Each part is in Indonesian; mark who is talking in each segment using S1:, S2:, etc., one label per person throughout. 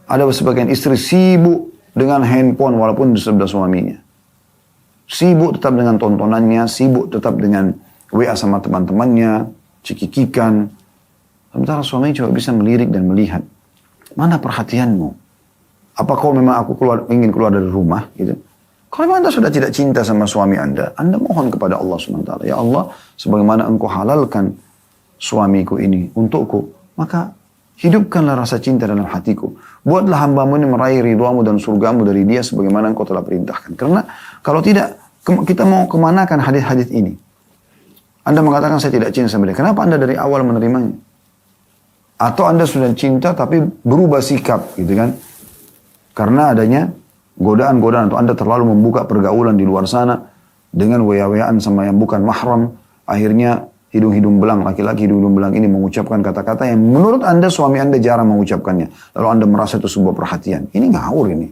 S1: Ada sebagian istri sibuk dengan handphone walaupun di sebelah suaminya. Sibuk tetap dengan tontonannya, sibuk tetap dengan WA sama teman-temannya, cekikikan. Sementara suami cuma bisa melirik dan melihat. Mana perhatianmu? Apa kau memang ingin keluar dari rumah? Gitu. Kalau memang anda sudah tidak cinta sama suami anda mohon kepada Allah SWT. Ya Allah, sebagaimana engkau halalkan suamiku ini untukku, maka hidupkanlah rasa cinta dalam hatiku. Buatlah hambamu ini meraih ridhamu dan surgamu dari dia sebagaimana engkau telah perintahkan. Karena kalau tidak, kita mau kemanakan hadis-hadis ini? Anda mengatakan saya tidak cinta sama dia. Kenapa anda dari awal menerimanya? Atau anda sudah cinta tapi berubah sikap gitu kan? Karena adanya godaan-godaan atau anda terlalu membuka pergaulan di luar sana dengan waya-wayaan sama yang bukan mahram. Akhirnya hidung-hidung belang, laki-laki hidung-hidung belang ini mengucapkan kata-kata yang menurut anda suami anda jarang mengucapkannya. Lalu anda merasa itu sebuah perhatian. Ini ngawur ini.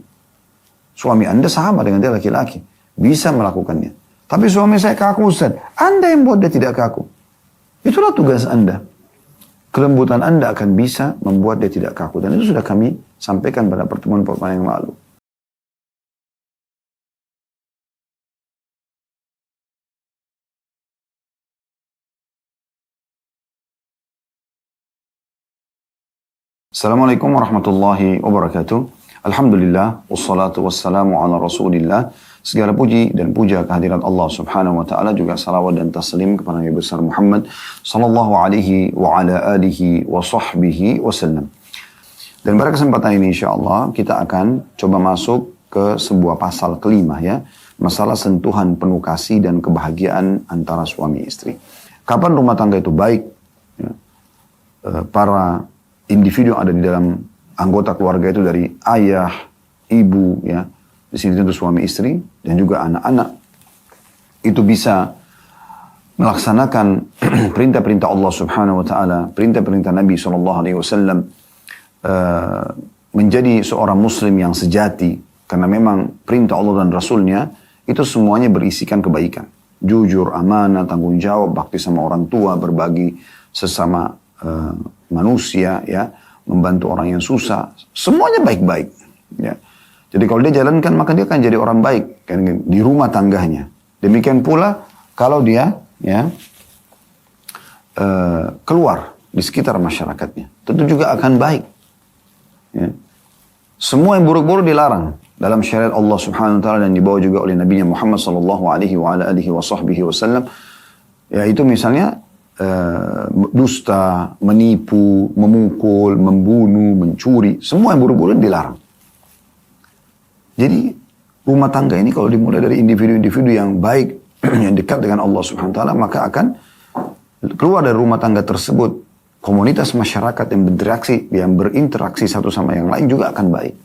S1: Suami anda sama dengan dia laki-laki. Bisa melakukannya. Tapi suami saya kaku Ustaz. Anda yang buat dia tidak kaku. Itulah tugas anda. Kelembutan anda akan bisa membuat dia tidak kaku. Dan itu sudah kami sampaikan pada pertemuan-pertemuan yang lalu. Assalamualaikum warahmatullahi wabarakatuh. Alhamdulillah, wassalatu wassalamu ala rasulillah. Segala puji dan puja kehadirat Allah subhanahu wa ta'ala, juga salawat dan taslim kepada Nabi besar Muhammad sallallahu alaihi wa ala alihi wa sahbihi wasallam. Dan pada kesempatan ini insyaAllah kita akan coba masuk ke sebuah pasal kelima ya. Masalah sentuhan penuh kasih dan kebahagiaan antara suami istri. Kapan rumah tangga itu baik? Ya. Para individu yang ada di dalam anggota keluarga itu dari ayah, ibu, ya, di sini tentu suami istri dan juga anak-anak itu bisa melaksanakan perintah-perintah Allah Subhanahu Wa Taala, perintah-perintah Nabi Sallallahu Alaihi Wasallam, menjadi seorang Muslim yang sejati karena memang perintah Allah dan Rasulnya itu semuanya berisikan kebaikan, jujur, amanah, tanggung jawab, bakti sama orang tua, berbagi sesama manusia, ya, membantu orang yang susah, semuanya baik-baik, ya. Jadi kalau dia jalankan maka dia akan jadi orang baik kan, di rumah tangganya. Demikian pula kalau dia ya keluar di sekitar masyarakatnya, tentu juga akan baik. Ya. Semua yang buruk-buruk dilarang dalam syariat Allah Subhanahu Wa Taala dan dibawa juga oleh Nabi Muhammad Sallallahu Alaihi Wasallam. Yaitu misalnya dusta, menipu, memukul, membunuh, mencuri, semua yang buruk-buruk dilarang. Jadi rumah tangga ini kalau dimulai dari individu-individu yang baik, yang dekat dengan Allah Subhanahu Wa Taala, maka akan keluar dari rumah tangga tersebut komunitas masyarakat yang berinteraksi satu sama yang lain juga akan baik.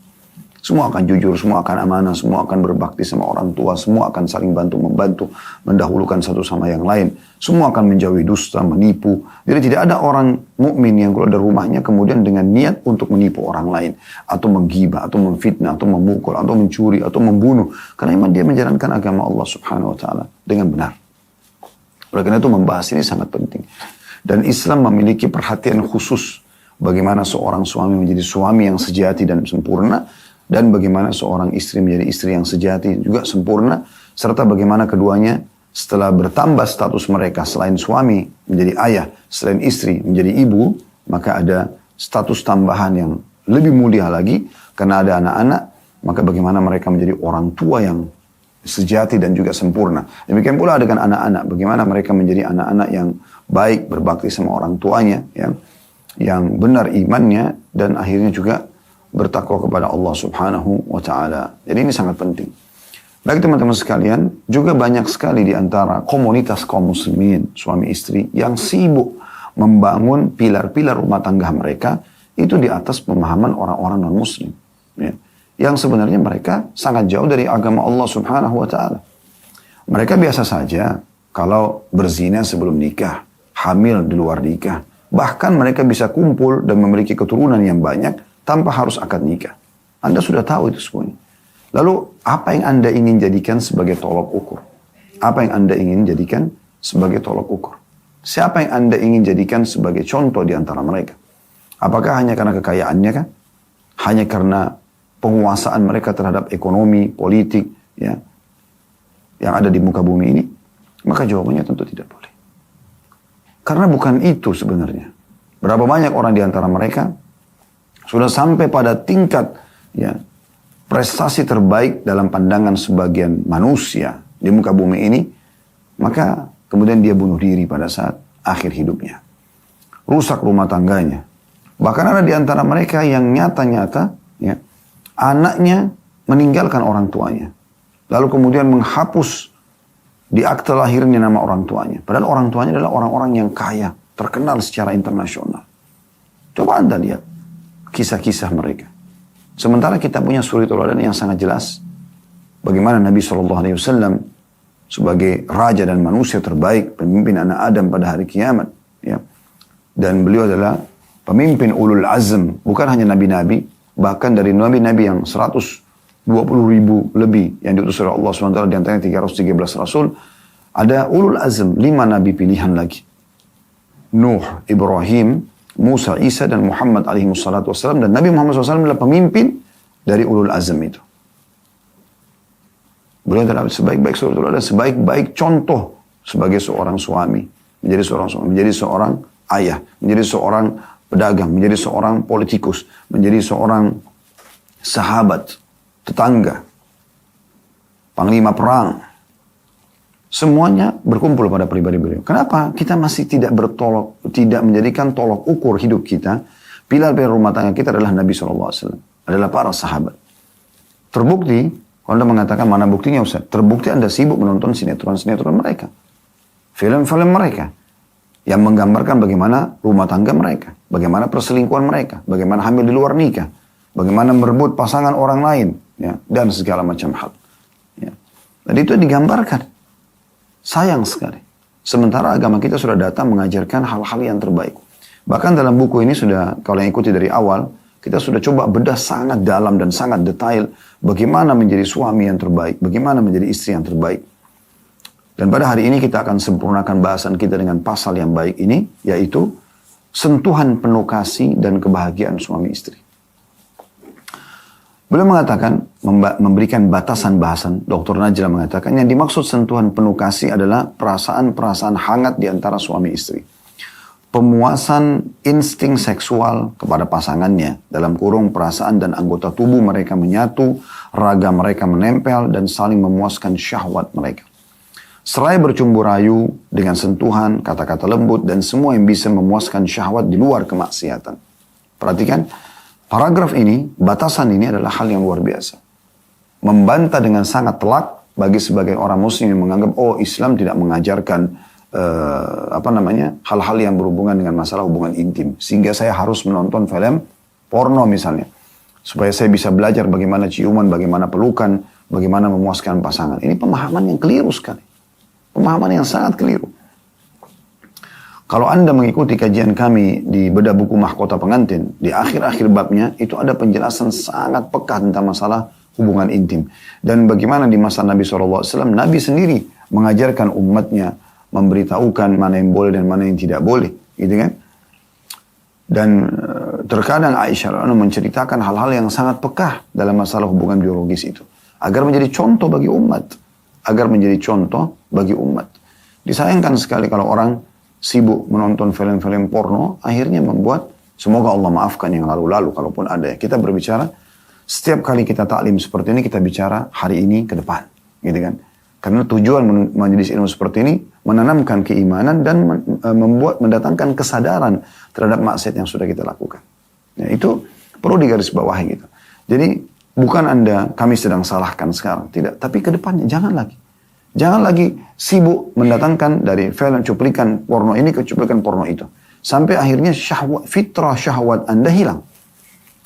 S1: Semua akan jujur, semua akan amanah, semua akan berbakti sama orang tua, semua akan saling bantu-membantu, mendahulukan satu sama yang lain. Semua akan menjauhi dusta, menipu. Jadi tidak ada orang mukmin yang keluar dari rumahnya kemudian dengan niat untuk menipu orang lain, atau menggibah, atau memfitnah, atau memukul, atau mencuri, atau membunuh. Karena memang dia menjalankan agama Allah Subhanahu Wa Taala dengan benar. Oleh karena itu membahas ini sangat penting. Dan Islam memiliki perhatian khusus bagaimana seorang suami menjadi suami yang sejati dan sempurna, dan bagaimana seorang istri menjadi istri yang sejati juga sempurna, serta bagaimana keduanya setelah bertambah status mereka selain suami menjadi ayah, selain istri menjadi ibu, maka ada status tambahan yang lebih mulia lagi karena ada anak-anak, maka bagaimana mereka menjadi orang tua yang sejati dan juga sempurna. Demikian pula dengan anak-anak, bagaimana mereka menjadi anak-anak yang baik, berbakti sama orang tuanya, yang benar imannya, dan akhirnya juga bertakwa kepada Allah Subhanahu Wa Taala. Jadi ini sangat penting. Baik teman-teman sekalian, juga banyak sekali di antara komunitas kaum muslimin, suami istri, yang sibuk membangun pilar-pilar rumah tangga mereka itu di atas pemahaman orang-orang non-muslim. Ya. Yang sebenarnya mereka sangat jauh dari agama Allah Subhanahu Wa Taala. Mereka biasa saja kalau berzina sebelum nikah, hamil di luar nikah. Bahkan mereka bisa kumpul dan memiliki keturunan yang banyak tanpa harus akad nikah. Anda sudah tahu itu semuanya. Lalu apa yang Anda ingin jadikan sebagai tolok ukur? Apa yang Anda ingin jadikan sebagai tolok ukur? Siapa yang Anda ingin jadikan sebagai contoh di antara mereka? Apakah hanya karena kekayaannya kan? hanya karena penguasaan mereka terhadap ekonomi, politik, ya, yang ada di muka bumi ini? Maka jawabannya tentu tidak boleh. Karena bukan itu sebenarnya. Berapa banyak orang di antara mereka sudah sampai pada tingkat ya prestasi terbaik dalam pandangan sebagian manusia di muka bumi ini, maka kemudian dia bunuh diri pada saat akhir hidupnya. Rusak rumah tangganya. Bahkan ada di antara mereka yang nyata-nyata ya, anaknya meninggalkan orang tuanya. Lalu kemudian menghapus di akte lahirnya nama orang tuanya. Padahal orang tuanya adalah orang-orang yang kaya, terkenal secara internasional. Coba Anda lihat kisah-kisah mereka. Sementara kita punya suri tauladan yang sangat jelas. Bagaimana Nabi SAW sebagai raja dan manusia terbaik, pemimpin anak Adam pada hari kiamat. Ya. Dan beliau adalah pemimpin ulul azm. Bukan hanya nabi-nabi, bahkan dari nabi-nabi yang 120.000 lebih yang diutus oleh Allah SWT, di antaranya 313 Rasul, ada ulul azm, 5 nabi pilihan lagi. Nuh, Ibrahim, Musa, Isa, dan Muhammad alaihi wassalatu wassalam. Dan Nabi Muhammad SAW adalah pemimpin dari ulul azm itu. Beliau adalah sebaik-baik saudara dan sebaik-baik contoh sebagai seorang suami. Menjadi seorang suami, menjadi seorang ayah, menjadi seorang pedagang, menjadi seorang politikus, menjadi seorang sahabat, tetangga, panglima perang. Semuanya berkumpul pada pribadi beliau. Kenapa kita masih tidak menjadikan tolok ukur hidup kita? Pilar-pilar rumah tangga kita adalah Nabi SAW, adalah para sahabat. Terbukti, kalau Anda mengatakan mana buktinya Ustaz? Terbukti Anda sibuk menonton sinetron-sinetron mereka, film-film mereka, yang menggambarkan bagaimana rumah tangga mereka, bagaimana perselingkuhan mereka, bagaimana hamil di luar nikah, bagaimana merebut pasangan orang lain, ya, dan segala macam hal. Ya. Dan itu digambarkan. Sayang sekali. Sementara agama kita sudah datang mengajarkan hal-hal yang terbaik. Bahkan dalam buku ini sudah, kalau yang ikuti dari awal, kita sudah coba bedah sangat dalam dan sangat detail bagaimana menjadi suami yang terbaik, bagaimana menjadi istri yang terbaik. Dan pada hari ini kita akan sempurnakan bahasan kita dengan pasal yang baik ini, yaitu sentuhan penuh kasih dan kebahagiaan suami istri. Beliau mengatakan, memberikan batasan bahasan, Dr. Najla mengatakan, yang dimaksud sentuhan penuh kasih adalah perasaan-perasaan hangat di antara suami istri. Pemuasan insting seksual kepada pasangannya, dalam kurung perasaan dan anggota tubuh mereka menyatu, raga mereka menempel, dan saling memuaskan syahwat mereka. Seraya bercumbu rayu dengan sentuhan, kata-kata lembut, dan semua yang bisa memuaskan syahwat di luar kemaksiatan. Perhatikan, paragraf ini, batasan ini adalah hal yang luar biasa. Membantah dengan sangat telak bagi sebagai orang muslim yang menganggap, oh Islam tidak mengajarkan hal-hal yang berhubungan dengan masalah hubungan intim. Sehingga saya harus menonton film porno misalnya. Supaya saya bisa belajar bagaimana ciuman, bagaimana pelukan, bagaimana memuaskan pasangan. Ini pemahaman yang keliru sekali. Pemahaman yang sangat keliru. Kalau Anda mengikuti kajian kami di bedah buku Mahkota Pengantin, di akhir-akhir babnya itu ada penjelasan sangat peka tentang masalah hubungan intim. Dan bagaimana di masa Nabi SAW, Nabi sendiri mengajarkan umatnya, memberitahukan mana yang boleh dan mana yang tidak boleh. Gitu kan? Dan terkadang Aisyah menceritakan hal-hal yang sangat peka dalam masalah hubungan biologis itu. Agar menjadi contoh bagi umat. Agar menjadi contoh bagi umat. Disayangkan sekali kalau orang sibuk menonton film-film porno, akhirnya membuat, semoga Allah maafkan yang lalu-lalu, kalaupun ada ya. Kita berbicara, setiap kali kita taklim seperti ini, kita bicara hari ini ke depan. Gitu kan? Karena tujuan majelis ilmu seperti ini, menanamkan keimanan dan mendatangkan kesadaran terhadap maksiat yang sudah kita lakukan. Ya, itu perlu digarisbawahi gitu. Jadi, bukan kami sedang salahkan sekarang. Tidak, tapi ke depannya, jangan lagi. Jangan lagi sibuk mendatangkan dari film cuplikan porno ini ke cuplikan porno itu. Sampai akhirnya fitrah syahwat Anda hilang.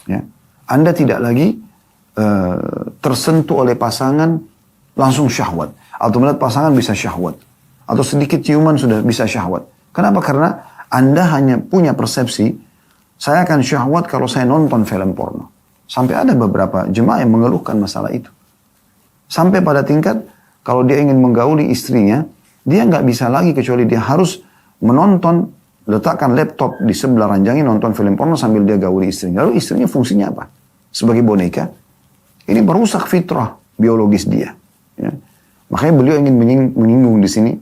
S1: Ya. Anda tidak lagi tersentuh oleh pasangan langsung syahwat. Atau melihat pasangan bisa syahwat. Atau sedikit ciuman sudah bisa syahwat. Kenapa? Karena Anda hanya punya persepsi, saya akan syahwat kalau saya nonton film porno. Sampai ada beberapa jemaah yang mengeluhkan masalah itu. Sampai pada tingkat, kalau dia ingin menggauli istrinya, dia nggak bisa lagi kecuali dia harus menonton, letakkan laptop di sebelah ranjangnya, nonton film porno sambil dia gauli istrinya. Lalu istrinya fungsinya apa? sebagai boneka, ini merusak fitrah biologis dia. Ya. Makanya beliau ingin menyinggung di sini,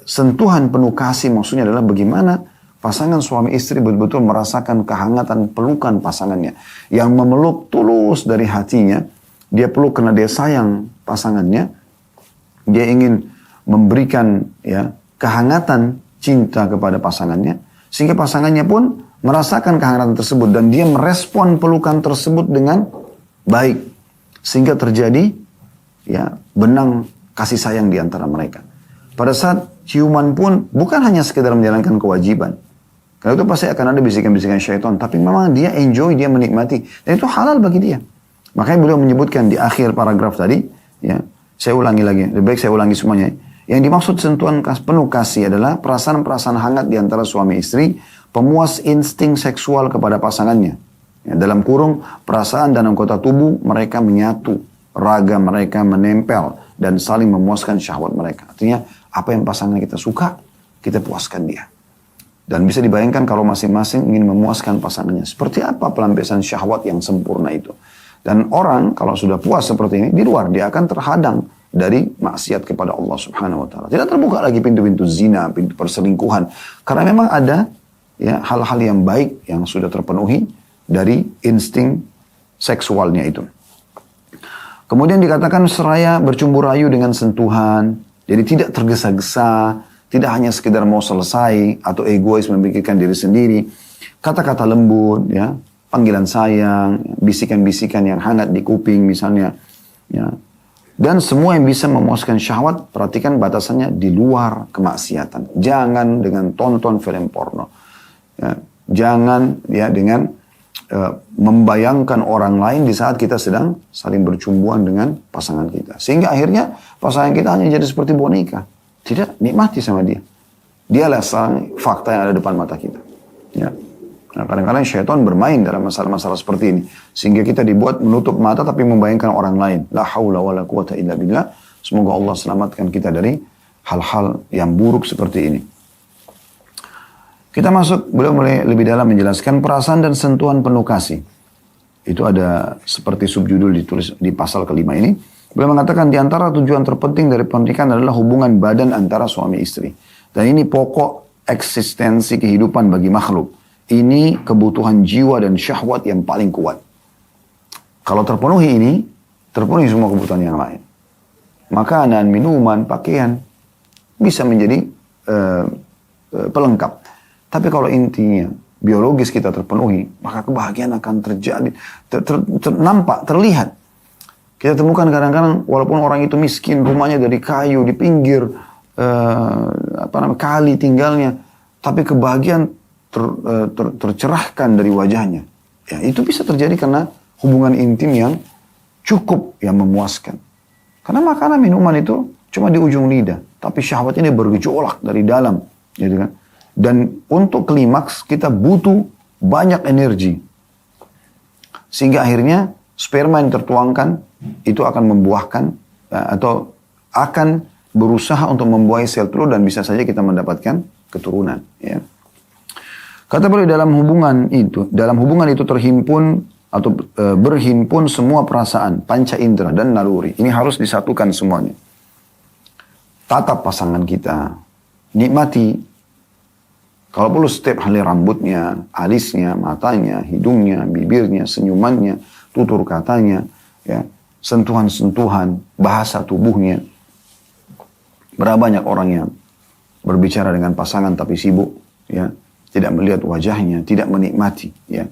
S1: sentuhan penuh kasih maksudnya adalah bagaimana pasangan suami istri betul-betul merasakan kehangatan pelukan pasangannya. Yang memeluk tulus dari hatinya, dia peluk karena dia sayang pasangannya, dia ingin memberikan ya kehangatan cinta kepada pasangannya, sehingga pasangannya pun merasakan kehangatan tersebut dan dia merespon pelukan tersebut dengan baik, sehingga terjadi ya benang kasih sayang di antara mereka. Pada saat ciuman pun bukan hanya sekedar menjalankan kewajiban. Karena itu pasti akan ada bisikan-bisikan syaitan. Tapi memang dia enjoy, dia menikmati. Dan itu halal bagi dia. Makanya beliau menyebutkan di akhir paragraf tadi, ya, saya ulangi lagi, lebih baik saya ulangi semuanya. Yang dimaksud sentuhan penuh kasih adalah perasaan-perasaan hangat di antara suami istri, pemuas insting seksual kepada pasangannya. Ya, dalam kurung, perasaan dan anggota tubuh mereka menyatu, raga mereka menempel, dan saling memuaskan syahwat mereka. Artinya, apa yang pasangan kita suka, kita puaskan dia. Dan bisa dibayangkan kalau masing-masing ingin memuaskan pasangannya. Seperti apa pelampiasan syahwat yang sempurna itu. Dan orang kalau sudah puas seperti ini, di luar dia akan terhadang dari maksiat kepada Allah Subhanahu wa Ta'ala. Tidak terbuka lagi pintu-pintu zina, pintu perselingkuhan. Karena memang ada ya hal-hal yang baik yang sudah terpenuhi dari insting seksualnya itu. Kemudian dikatakan seraya bercumbu rayu dengan sentuhan. Jadi tidak tergesa-gesa, tidak hanya sekedar mau selesai atau egois memikirkan diri sendiri. Kata-kata lembut, ya, panggilan sayang, bisikan-bisikan yang hangat di kuping misalnya. Ya. Dan semua yang bisa memuaskan syahwat, perhatikan batasannya di luar kemaksiatan. Jangan dengan tonton film porno. Ya. Jangan ya dengan membayangkan orang lain di saat kita sedang saling bercumbuan dengan pasangan kita. Sehingga akhirnya pasangan kita hanya jadi seperti boneka. Tidak nikmati sama dia. Dialah sang fakta yang ada depan mata kita. Ya. Nah, kadang-kadang syaitan bermain dalam masalah-masalah seperti ini. Sehingga kita dibuat menutup mata tapi membayangkan orang lain. La haula wa la quwata illa billah. Semoga Allah selamatkan kita dari hal-hal yang buruk seperti ini. Kita masuk, beliau mulai lebih dalam menjelaskan perasaan dan sentuhan penuh kasih. Itu ada seperti subjudul ditulis di pasal kelima ini. Beliau mengatakan di antara tujuan terpenting dari pernikahan adalah hubungan badan antara suami istri. Dan ini pokok eksistensi kehidupan bagi makhluk. Ini kebutuhan jiwa dan syahwat yang paling kuat. Kalau terpenuhi ini, terpenuhi semua kebutuhan yang lain. Makanan, minuman, pakaian bisa menjadi pelengkap. Tapi kalau intinya biologis kita terpenuhi, maka kebahagiaan akan terjadi, nampak, terlihat. Kita temukan kadang-kadang walaupun orang itu miskin, rumahnya dari kayu di pinggir kali tinggalnya, tapi kebahagiaan tercerahkan dari wajahnya. Ya, itu bisa terjadi karena hubungan intim yang cukup, yang memuaskan. Karena makanan minuman itu cuma di ujung lidah, tapi syahwat ini bergejolak dari dalam, gitu kan? Dan untuk klimaks kita butuh banyak energi. Sehingga akhirnya sperma yang tertuangkan itu akan membuahkan atau akan berusaha untuk membuahi sel telur dan bisa saja kita mendapatkan keturunan. Ya. Kata beliau dalam hubungan itu terhimpun atau berhimpun semua perasaan, panca indera dan naluri. Ini harus disatukan semuanya. Tatap pasangan kita, nikmati. Kalau perlu setiap helai rambutnya, alisnya, matanya, hidungnya, bibirnya, senyumannya, tutur katanya, ya, sentuhan-sentuhan, bahasa tubuhnya. Berapa banyak orang yang berbicara dengan pasangan tapi sibuk, ya, tidak melihat wajahnya, tidak menikmati, ya,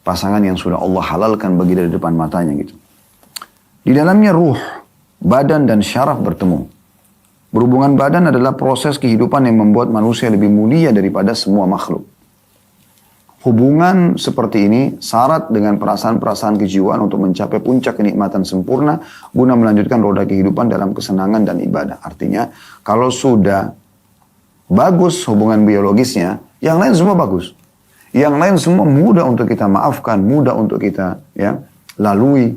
S1: pasangan yang sudah Allah halalkan bagi dari depan matanya gitu. Di dalamnya ruh, badan dan syaraf bertemu. Berhubungan badan adalah proses kehidupan yang membuat manusia lebih mulia daripada semua makhluk. Hubungan seperti ini syarat dengan perasaan-perasaan kejiwaan untuk mencapai puncak kenikmatan sempurna guna melanjutkan roda kehidupan dalam kesenangan dan ibadah. Artinya, kalau sudah bagus hubungan biologisnya, yang lain semua bagus. Yang lain semua mudah untuk kita maafkan, mudah untuk kita ya lalui.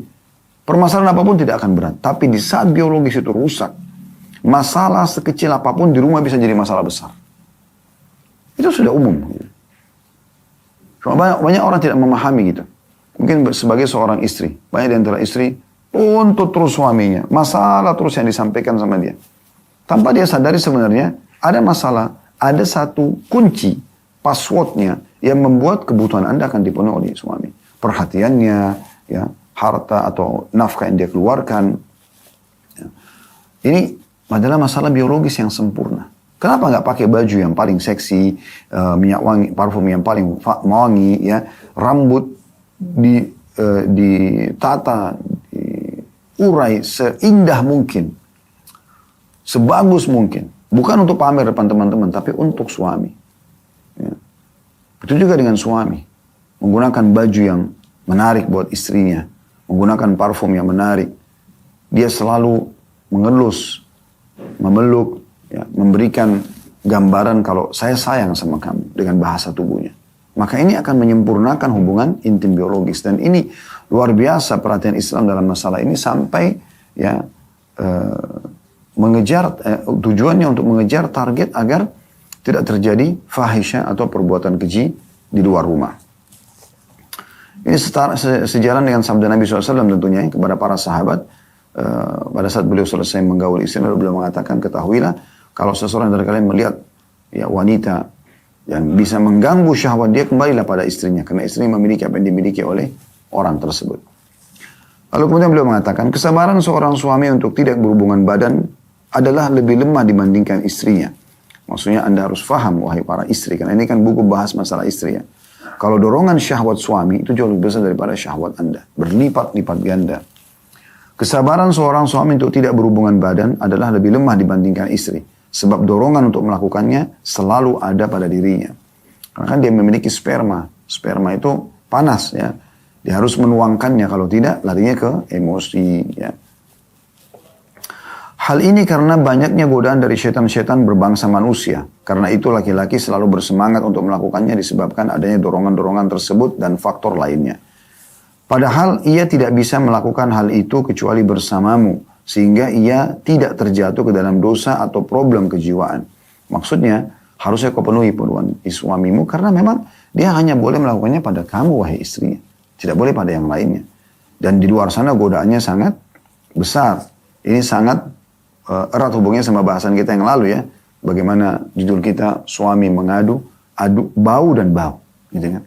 S1: Permasalahan apapun tidak akan berat. Tapi di saat biologis itu rusak, masalah sekecil apapun di rumah bisa jadi masalah besar. Itu sudah umum. Cuma banyak orang tidak memahami gitu. mungkin sebagai seorang istri, banyak di antara istri tuntut terus suaminya, masalah terus yang disampaikan sama dia. Tanpa dia sadari sebenarnya ada masalah, ada satu kunci, passwordnya yang membuat kebutuhan Anda akan dipenuhi oleh suami. Perhatiannya, ya, harta atau nafkah yang dia keluarkan. Ya. Ini adalah masalah biologis yang sempurna. Kenapa nggak pakai baju yang paling seksi, minyak wangi, parfum yang paling wangi, ya, rambut ditata, diurai seindah mungkin, sebagus mungkin, bukan untuk pamer depan teman-teman, tapi untuk suami. Ya. Itu juga dengan suami, menggunakan baju yang menarik buat istrinya, menggunakan parfum yang menarik, dia selalu mengelus, memeluk, ya, memberikan gambaran kalau saya sayang sama kamu dengan bahasa tubuhnya. Maka ini akan menyempurnakan hubungan intim biologis. Dan ini luar biasa perhatian Islam dalam masalah ini sampai ya tujuannya untuk mengejar target agar tidak terjadi fahisyah atau perbuatan keji di luar rumah. Ini sejalan dengan sabda Nabi SAW tentunya kepada para sahabat pada saat beliau selesai menggaul istri, lalu beliau mengatakan, ketahuilah kalau seseorang dari kalian melihat ya wanita yang bisa mengganggu syahwat dia, kembalilah pada istrinya, karena istrinya memiliki apa yang dimiliki oleh orang tersebut. Lalu kemudian beliau mengatakan, kesabaran seorang suami untuk tidak berhubungan badan adalah lebih lemah dibandingkan istrinya. Maksudnya Anda harus faham, wahai para istri, karena ini kan buku bahas masalah istri ya. Kalau dorongan syahwat suami itu jauh lebih besar daripada syahwat Anda, berlipat-lipat ganda. Kesabaran seorang suami untuk tidak berhubungan badan adalah lebih lemah dibandingkan istri. Sebab dorongan untuk melakukannya selalu ada pada dirinya. Karena kan dia memiliki sperma. Sperma itu panas ya. Dia harus menuangkannya, kalau tidak larinya ke emosi ya. Hal ini karena banyaknya godaan dari setan-setan berbangsa manusia. Karena itu laki-laki selalu bersemangat untuk melakukannya disebabkan adanya dorongan-dorongan tersebut dan faktor lainnya. Padahal ia tidak bisa melakukan hal itu kecuali bersamamu. Sehingga ia tidak terjatuh ke dalam dosa atau problem kejiwaan. Maksudnya harusnya kau penuhi peluang suamimu karena memang dia hanya boleh melakukannya pada kamu wahai istrinya. Tidak boleh pada yang lainnya. Dan di luar sana godaannya sangat besar. Ini sangat erat hubungannya sama bahasan kita yang lalu ya. Bagaimana judul kita suami mengadu, bau dan bau. Gitu kan.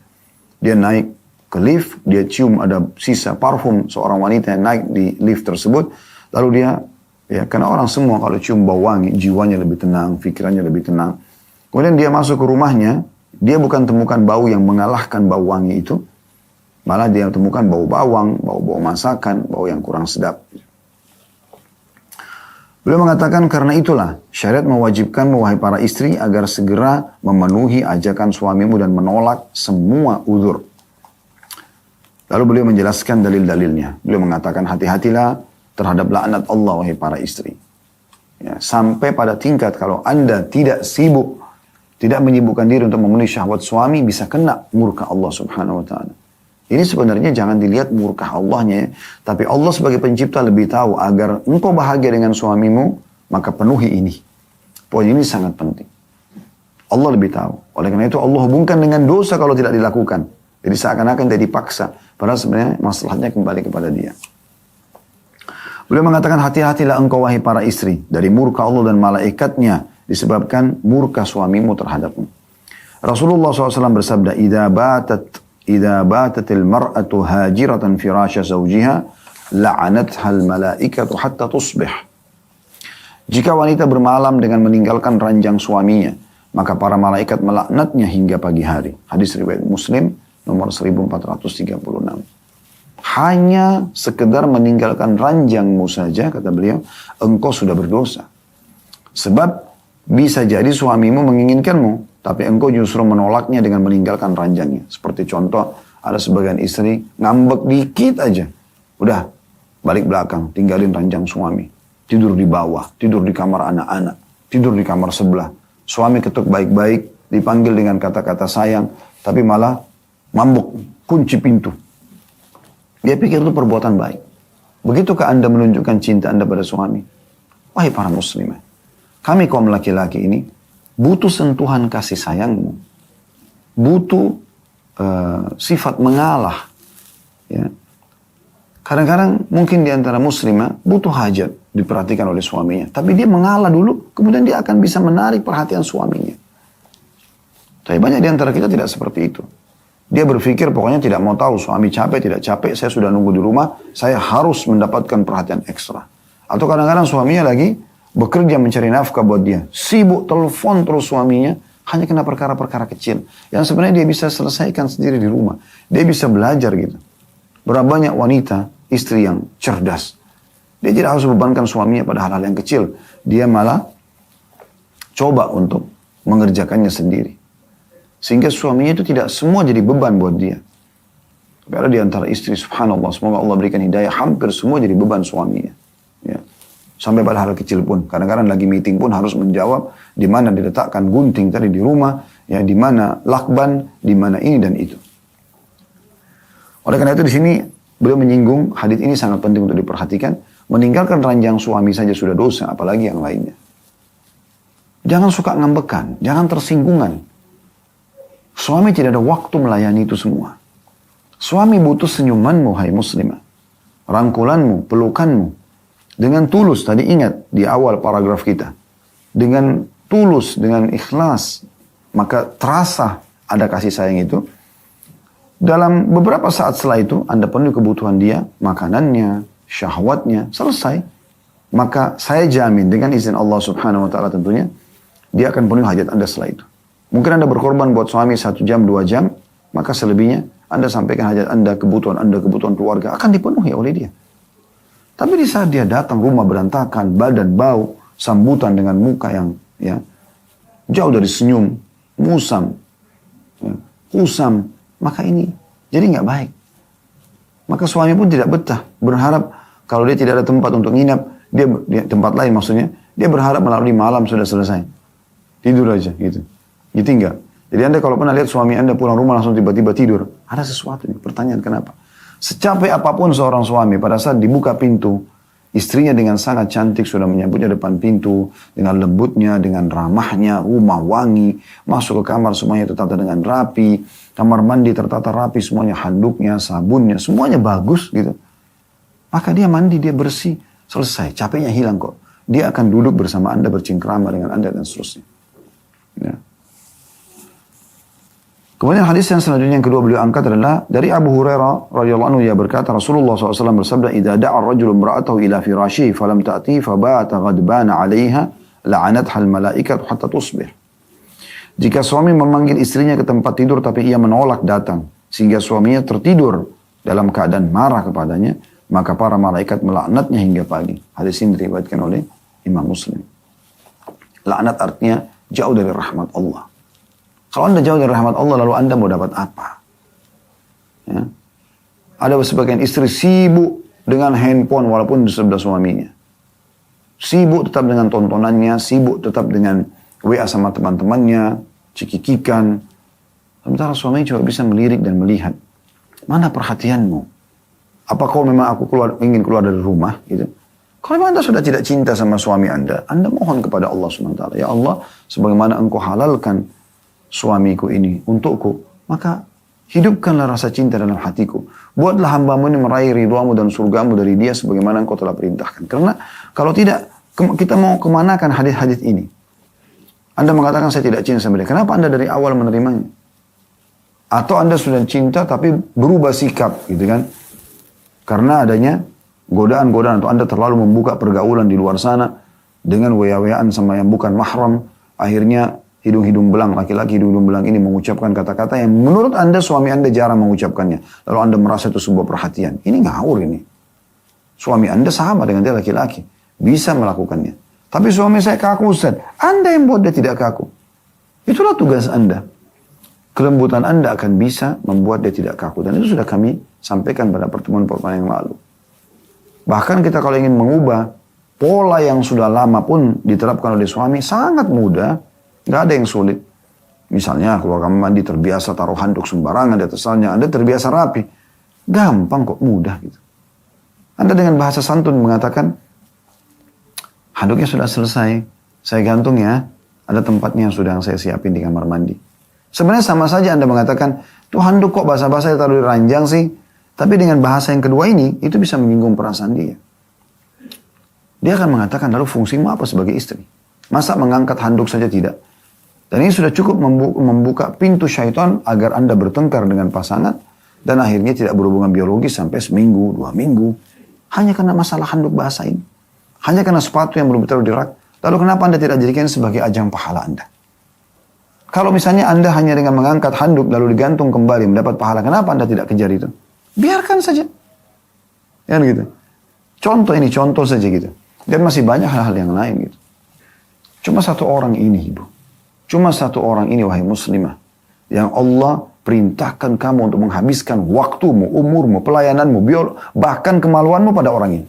S1: Dia naik ke lift, dia cium ada sisa parfum seorang wanita yang naik di lift tersebut. Lalu dia, ya karena orang semua kalau cium bau wangi, jiwanya lebih tenang, pikirannya lebih tenang. Kemudian dia masuk ke rumahnya, dia bukan temukan bau yang mengalahkan bau wangi itu. Malah dia temukan bau bawang, bau masakan, bau yang kurang sedap. Beliau mengatakan karena itulah syariat mewajibkan wahai para istri agar segera memenuhi ajakan suamimu dan menolak semua uzur. Lalu beliau menjelaskan dalil-dalilnya. Beliau mengatakan hati-hatilah terhadap laknat Allah wahai para istri. Ya, sampai pada tingkat kalau Anda tidak sibuk, tidak menyibukkan diri untuk memenuhi syahwat suami, bisa kena murka Allah subhanahu wa ta'ala. Ini sebenarnya jangan dilihat murka Allahnya, tapi Allah sebagai pencipta lebih tahu agar engkau bahagia dengan suamimu, maka penuhi ini. Poin ini sangat penting. Allah lebih tahu. Oleh karena itu Allah hubungkan dengan dosa kalau tidak dilakukan. Jadi seakan-akan dia dipaksa. Padahal sebenarnya masalahnya kembali kepada dia. Beliau mengatakan hati-hatilah engkau wahai para istri dari murka Allah dan malaikatnya disebabkan murka suamimu terhadapmu. Rasulullah SAW bersabda, "Idza batatil mar'atu hajiratan firasya zawjiha la'anatha al-malaikatu hatta tusbih." Jika wanita bermalam dengan meninggalkan ranjang suaminya, maka para malaikat melaknatnya hingga pagi hari. Hadis riwayat Muslim nomor 1436. Hanya sekedar meninggalkan ranjangmu saja, kata beliau, engkau sudah berdosa. Sebab bisa jadi suamimu menginginkanmu, tapi engkau justru menolaknya dengan meninggalkan ranjangnya. Seperti contoh, ada sebagian istri ngambek dikit aja. Udah, balik belakang, tinggalin ranjang suami. Tidur di bawah, tidur di kamar anak-anak, tidur di kamar sebelah. Suami ketuk baik-baik, dipanggil dengan kata-kata sayang, tapi malah mambuk, kunci pintu. Dia pikir itu perbuatan baik. Begitukah Anda menunjukkan cinta Anda pada suami? Wahai para muslimah, kami kaum laki-laki ini butuh sentuhan kasih sayangmu. Butuh sifat mengalah. Ya. Kadang-kadang mungkin di antara muslimah butuh hajat diperhatikan oleh suaminya. Tapi dia mengalah dulu, kemudian dia akan bisa menarik perhatian suaminya. Tapi banyak di antara kita tidak seperti itu. Dia berpikir pokoknya tidak mau tahu suami capek, tidak capek, saya sudah nunggu di rumah, saya harus mendapatkan perhatian ekstra. Atau kadang-kadang suaminya lagi bekerja mencari nafkah buat dia. Sibuk telepon terus suaminya, hanya kena perkara-perkara kecil. Yang sebenarnya dia bisa selesaikan sendiri di rumah. Dia bisa belajar gitu. Berapa banyak wanita, istri yang cerdas. Dia tidak harus bebankan suaminya pada hal-hal yang kecil. Dia malah coba untuk mengerjakannya sendiri. Sehingga suaminya itu tidak semua jadi beban buat dia. Tapi ada di antara istri, subhanallah, semoga Allah berikan hidayah, hampir semua jadi beban suaminya. Ya. Sampai pada hal kecil pun. Kadang-kadang lagi meeting pun harus menjawab di mana diletakkan gunting tadi di rumah, ya, di mana lakban, di mana ini dan itu. Oleh karena itu di sini beliau menyinggung hadis ini sangat penting untuk diperhatikan. Meninggalkan ranjang suami saja sudah dosa, apalagi yang lainnya. Jangan suka ngambekan, jangan tersinggungan. Suami tidak ada waktu melayani itu semua. Suami butuh senyumanmu, hai muslimah. Rangkulanmu, pelukanmu. Dengan tulus, tadi ingat di awal paragraf kita. Dengan tulus, dengan ikhlas, maka terasa ada kasih sayang itu. Dalam beberapa saat setelah itu, Anda penuhi kebutuhan dia, makanannya, syahwatnya, selesai. Maka saya jamin dengan izin Allah subhanahu wa ta'ala tentunya, dia akan penuhi hajat Anda setelah itu. Mungkin Anda berkorban buat suami 1 jam, 2 jam, maka selebihnya Anda sampaikan hajat Anda, kebutuhan keluarga, akan dipenuhi oleh dia. Tapi di saat dia datang, rumah berantakan, badan bau, sambutan dengan muka yang ya jauh dari senyum, musam, ya, kusam, maka ini jadi nggak baik. Maka suami pun tidak betah, berharap kalau dia tidak ada tempat untuk nginap, dia tempat lain maksudnya, dia berharap melalui malam sudah selesai. Tidur aja gitu. Ditinggal. Jadi Anda kalau pernah lihat suami Anda pulang rumah langsung tiba-tiba tidur, ada sesuatu nih, pertanyaan kenapa? Secapek apapun seorang suami, pada saat dibuka pintu, istrinya dengan sangat cantik sudah menyambutnya depan pintu, dengan lembutnya, dengan ramahnya, rumah wangi, masuk ke kamar semuanya tertata dengan rapi, kamar mandi tertata rapi, semuanya handuknya, sabunnya, semuanya bagus gitu. Maka dia mandi, dia bersih, selesai, capeknya hilang kok. Dia akan duduk bersama Anda, bercengkrama dengan Anda dan seterusnya. Ya. Kemudian hadis yang selanjutnya yang kedua beliau angkat adalah dari Abu Hurairah radhiyallahu anhu, ia berkata Rasulullah SAW bersabda, "Idza da'a ar-rajulu imra'atahu ila firashihi falam ta'ti fabata ghadbana 'alayha la'anatha al-mala'ikatu hatta tusbih." Jika suami memanggil istrinya ke tempat tidur tapi ia menolak datang sehingga suaminya tertidur dalam keadaan marah kepadanya, maka para malaikat melaknatnya hingga pagi. Hadis ini diriwayatkan oleh Imam Muslim. Laknat artinya jauh dari rahmat Allah. Kalau Anda jauh dari rahmat Allah, lalu Anda mau dapat apa? Ya. Ada sebagian istri sibuk dengan handphone walaupun di sebelah suaminya. Sibuk tetap dengan tontonannya, sibuk tetap dengan WA sama teman-temannya, cikikikan. Sementara suaminya coba bisa melirik dan melihat. Mana perhatianmu? Apa kau memang ingin keluar dari rumah? Gitu. Kalau memang Anda sudah tidak cinta sama suami Anda mohon kepada Allah SWT. Ya Allah, sebagaimana Engkau halalkan suamiku ini untukku, maka hidupkanlah rasa cinta dalam hatiku. Buatlah hambamu ini meraih ridhamu dan surgamu dari dia sebagaimana Engkau telah perintahkan. Karena kalau tidak, kita mau kemanakan hadis-hadis ini? Anda mengatakan saya tidak cinta sama dia. Kenapa Anda dari awal menerimanya? Atau Anda sudah cinta tapi berubah sikap gitu kan? Karena adanya godaan-godaan atau Anda terlalu membuka pergaulan di luar sana dengan waya-wayaan sama yang bukan mahram, akhirnya hidung-hidung belang, laki-laki hidung-hidung belang ini mengucapkan kata-kata yang menurut Anda, suami Anda jarang mengucapkannya. Lalu Anda merasa itu sebuah perhatian. Ini ngawur ini. Suami Anda sama dengan dia laki-laki. Bisa melakukannya. Tapi suami saya kaku, Ustaz. Anda yang buat dia tidak kaku. Itulah tugas Anda. Kelembutan Anda akan bisa membuat dia tidak kaku. Dan itu sudah kami sampaikan pada pertemuan-pertemuan yang lalu. Bahkan kita kalau ingin mengubah pola yang sudah lama pun diterapkan oleh suami, sangat mudah. Gak ada yang sulit. Misalnya keluar kamar mandi terbiasa taruh handuk sembarangan di atasnya. Anda terbiasa rapi. Gampang kok, mudah gitu. Anda dengan bahasa santun mengatakan, handuknya sudah selesai. Saya gantung ya. Ada tempatnya yang sudah saya siapin di kamar mandi. Sebenarnya sama saja Anda mengatakan, tuh handuk kok basah-basah taruh di ranjang sih. Tapi dengan bahasa yang kedua ini, itu bisa menyinggung perasaan dia. Dia akan mengatakan, lalu fungsimu apa sebagai istri? Masa mengangkat handuk saja tidak? Dan ini sudah cukup membuka pintu syaitan agar Anda bertengkar dengan pasangan dan akhirnya tidak berhubungan biologis sampai seminggu, 2 minggu. Hanya karena masalah handuk bahasa ini. Hanya karena sepatu yang belum ditaruh di rak. Lalu kenapa Anda tidak jadikan sebagai ajang pahala Anda? Kalau misalnya Anda hanya dengan mengangkat handuk lalu digantung kembali mendapat pahala, kenapa Anda tidak kejar itu? Biarkan saja. Ya gitu. Contoh ini, contoh saja gitu. Dan masih banyak hal-hal yang lain gitu. Cuma satu orang ini, Ibu. Cuma satu orang ini, wahai muslimah. Yang Allah perintahkan kamu untuk menghabiskan waktumu, umurmu, pelayananmu, bahkan kemaluanmu pada orang ini.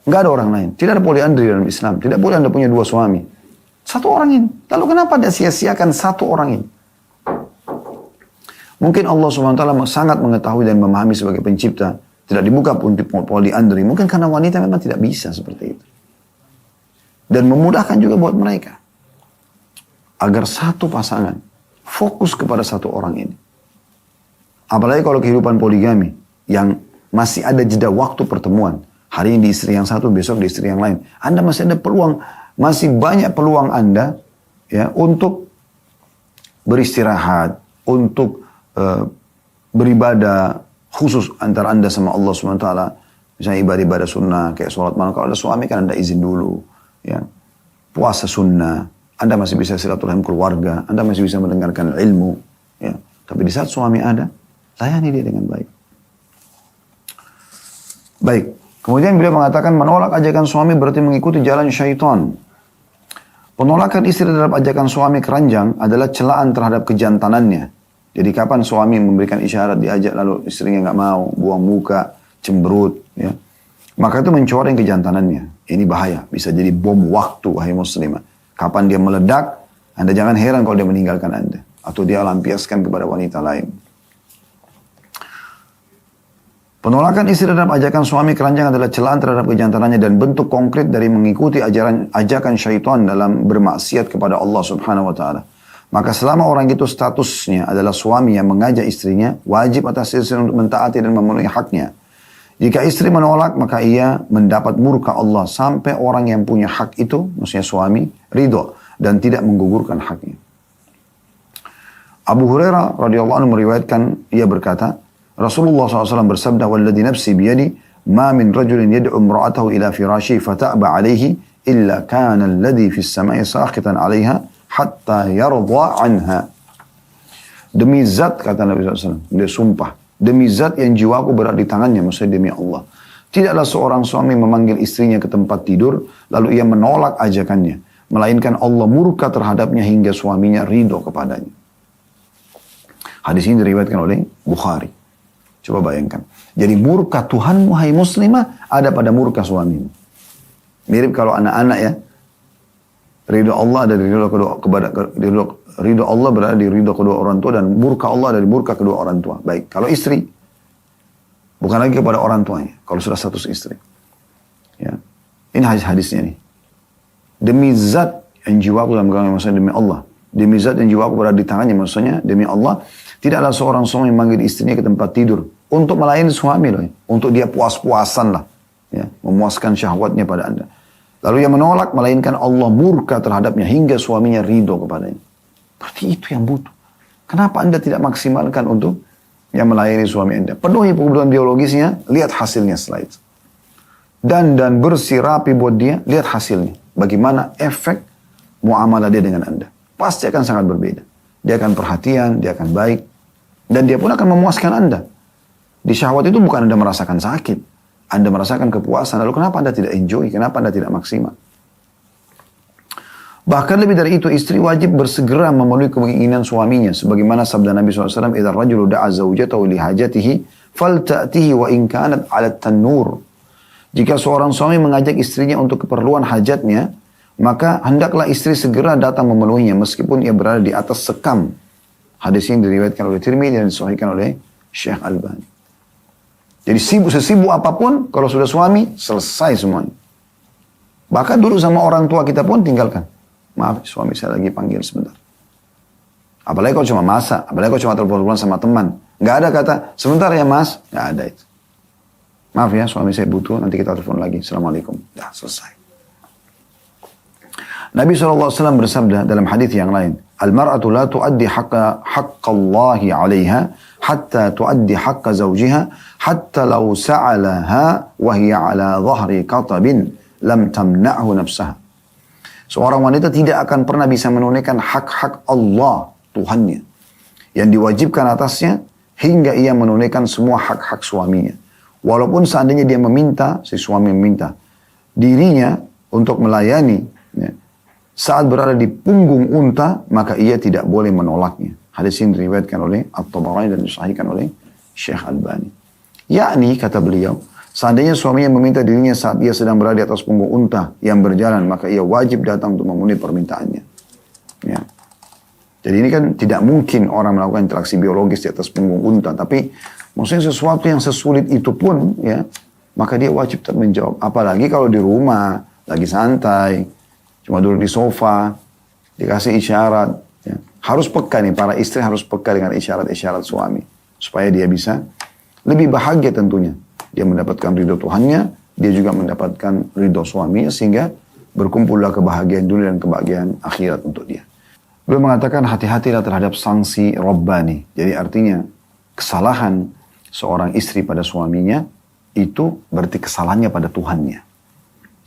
S1: Nggak ada orang lain. Tidak ada poliandri dalam Islam. Tidak boleh Anda punya 2 suami. Satu orang ini. Lalu kenapa Anda sia-siakan satu orang ini? Mungkin Allah SWT sangat mengetahui dan memahami sebagai pencipta. Tidak dibuka untuk poliandri. Mungkin karena wanita memang tidak bisa seperti itu. Dan memudahkan juga buat mereka. Agar satu pasangan fokus kepada satu orang ini. Apalagi kalau kehidupan poligami. Yang masih ada jeda waktu pertemuan. Hari ini di istri yang satu, besok di istri yang lain. Anda masih ada peluang, masih banyak peluang Anda ya untuk beristirahat, untuk beribadah khusus antara Anda sama Allah SWT. Misalnya ibadah-ibadah sunnah, kayak sholat malam. Kalau ada suami kan Anda izin dulu. Ya. Puasa sunnah, Anda masih bisa silaturahim keluarga, Anda masih bisa mendengarkan ilmu. Ya. Tapi di saat suami ada, layani dia dengan baik. Baik. Kemudian beliau mengatakan menolak ajakan suami berarti mengikuti jalan syaitan. Penolakan istri terhadap ajakan suami keranjang adalah celaan terhadap kejantanannya. Jadi kapan suami memberikan isyarat diajak lalu istrinya nggak mau, buang muka, cemberut, ya. Maka itu mencoreng kejantanannya. Ini bahaya, bisa jadi bom waktu, wahai muslimah. Kapan dia meledak, Anda jangan heran kalau dia meninggalkan Anda. Atau dia lampiaskan kepada wanita lain. Penolakan istri terhadap ajakan suami keranjang adalah celaan terhadap kejantanannya dan bentuk konkret dari mengikuti ajakan syaitan dalam bermaksiat kepada Allah Subhanahu wa taala. Maka selama orang itu statusnya adalah suami yang mengajak istrinya, wajib atas istri untuk mentaati dan memenuhi haknya. Jika istri menolak, maka ia mendapat murka Allah sampai orang yang punya hak itu, maksudnya suami, ridho dan tidak menggugurkan haknya. Abu Hurairah radhiyallahu anhu meriwayatkan, ia berkata, Rasulullah SAW bersabda, "Walladhi nafsi biyadi, ma min rajulin yad'u imra'atahu ila firashi fata'ba 'alaihi illa kana alladhi fis sama'i sakhitan 'alaiha hatta yarda 'anha." Demi zat, kata Nabi SAW, dia sumpah, demi zat yang jiwaku berada di tangannya, maksudnya demi Allah. Tidaklah seorang suami memanggil istrinya ke tempat tidur, lalu ia menolak ajakannya, melainkan Allah murka terhadapnya hingga suaminya ridho kepadanya. Hadis ini diriwayatkan oleh Bukhari. Coba bayangkan. Jadi murka Tuhanmu, hai muslimah, ada pada murka suamimu. Mirip kalau anak-anak ya. Ridho Allah ada di ridho Allah berada di ridho kedua orang tua dan murka Allah ada di murka kedua orang tua. Baik, kalau istri bukan lagi kepada orang tuanya. Kalau sudah status istri. Ya. Ini hadis-hadisnya nih. Demi zat yang jiwaku dalam genggaman, maksudnya demi Allah. Demi zat yang jiwaku berada di tangannya, maksudnya demi Allah. Tidaklah seorang suami yang memanggil istrinya ke tempat tidur untuk melayani suami loh, untuk dia puas-puasan lah, ya, memuaskan syahwatnya pada Anda. Lalu ia menolak, melainkan Allah murka terhadapnya hingga suaminya ridho kepadanya. Berarti itu yang butuh. Kenapa Anda tidak maksimalkan untuk yang melayani suami Anda? Penuhi kebutuhan biologisnya, lihat hasilnya setelah itu. Dan bersih rapi buat dia, lihat hasilnya. Bagaimana efek muamalah dia dengan Anda. Pasti akan sangat berbeda. Dia akan perhatian, dia akan baik. Dan dia pun akan memuaskan Anda. Di syahwat itu bukan Anda merasakan sakit. Anda merasakan kepuasan. Lalu kenapa Anda tidak enjoy? Kenapa Anda tidak maksimal? Bahkan lebih dari itu, istri wajib bersegera memenuhi keinginan suaminya. Sebagaimana sabda Nabi SAW, "Idza rajulu da'a zawjatahu li hajatihi, falta'tihi wa in kanat 'ala tan-nur." Jika seorang suami mengajak istrinya untuk keperluan hajatnya, maka hendaklah istri segera datang memenuhinya meskipun ia berada di atas sekam. Hadis ini diriwayatkan oleh Tirmidzi dan disahihkan oleh Syekh Albani. Jadi sesibuk apapun, kalau sudah suami, selesai semuanya. Bahkan dulu sama orang tua kita pun tinggalkan. Maaf, suami saya lagi panggil sebentar. Apalagi kalau cuma masak, apalagi kalau cuma telepon sama teman. Nggak ada kata, sebentar ya mas. Nggak ada itu. Maaf ya, suami saya butuh, nanti kita telepon lagi. Assalamualaikum. Dah, selesai. Nabi SAW bersabda dalam hadis yang lain, Al-mar'atu la tuaddi haqqa Allahi 'alaiha hatta tuaddi haqqa zawjiha hatta law sa'alaha wa hiya 'ala dhahri qatabin lam tamna'hu nafsaha. Seorang wanita tidak akan pernah bisa menunaikan hak-hak Allah, Tuhannya, yang diwajibkan atasnya hingga ia menunaikan semua hak-hak suaminya. Walaupun seandainya dia meminta, si suami meminta dirinya untuk melayani, ya, saat berada di punggung unta, maka ia tidak boleh menolaknya. Hadis ini diriwayatkan oleh At-Tabarani dan disahihkan oleh Syekh Albani. Yakni, kata beliau, seandainya suaminya meminta dirinya saat ia sedang berada di atas punggung unta yang berjalan, maka ia wajib datang untuk memenuhi permintaannya. Ya. Jadi ini kan tidak mungkin orang melakukan interaksi biologis di atas punggung unta, tapi maksudnya sesuatu yang sesulit itu pun, ya, maka dia wajib tetap menjawab. Apalagi kalau di rumah, lagi santai, cuma duduk di sofa, dikasih isyarat. Ya. Harus peka nih, para istri harus peka dengan isyarat-isyarat suami. Supaya dia bisa lebih bahagia tentunya. Dia mendapatkan ridho Tuhannya, dia juga mendapatkan ridho suaminya, sehingga berkumpullah kebahagiaan dunia dan kebahagiaan akhirat untuk dia. Beliau mengatakan hati-hatilah terhadap sanksi Rabbani. Jadi artinya kesalahan seorang istri pada suaminya itu berarti kesalahannya pada Tuhannya.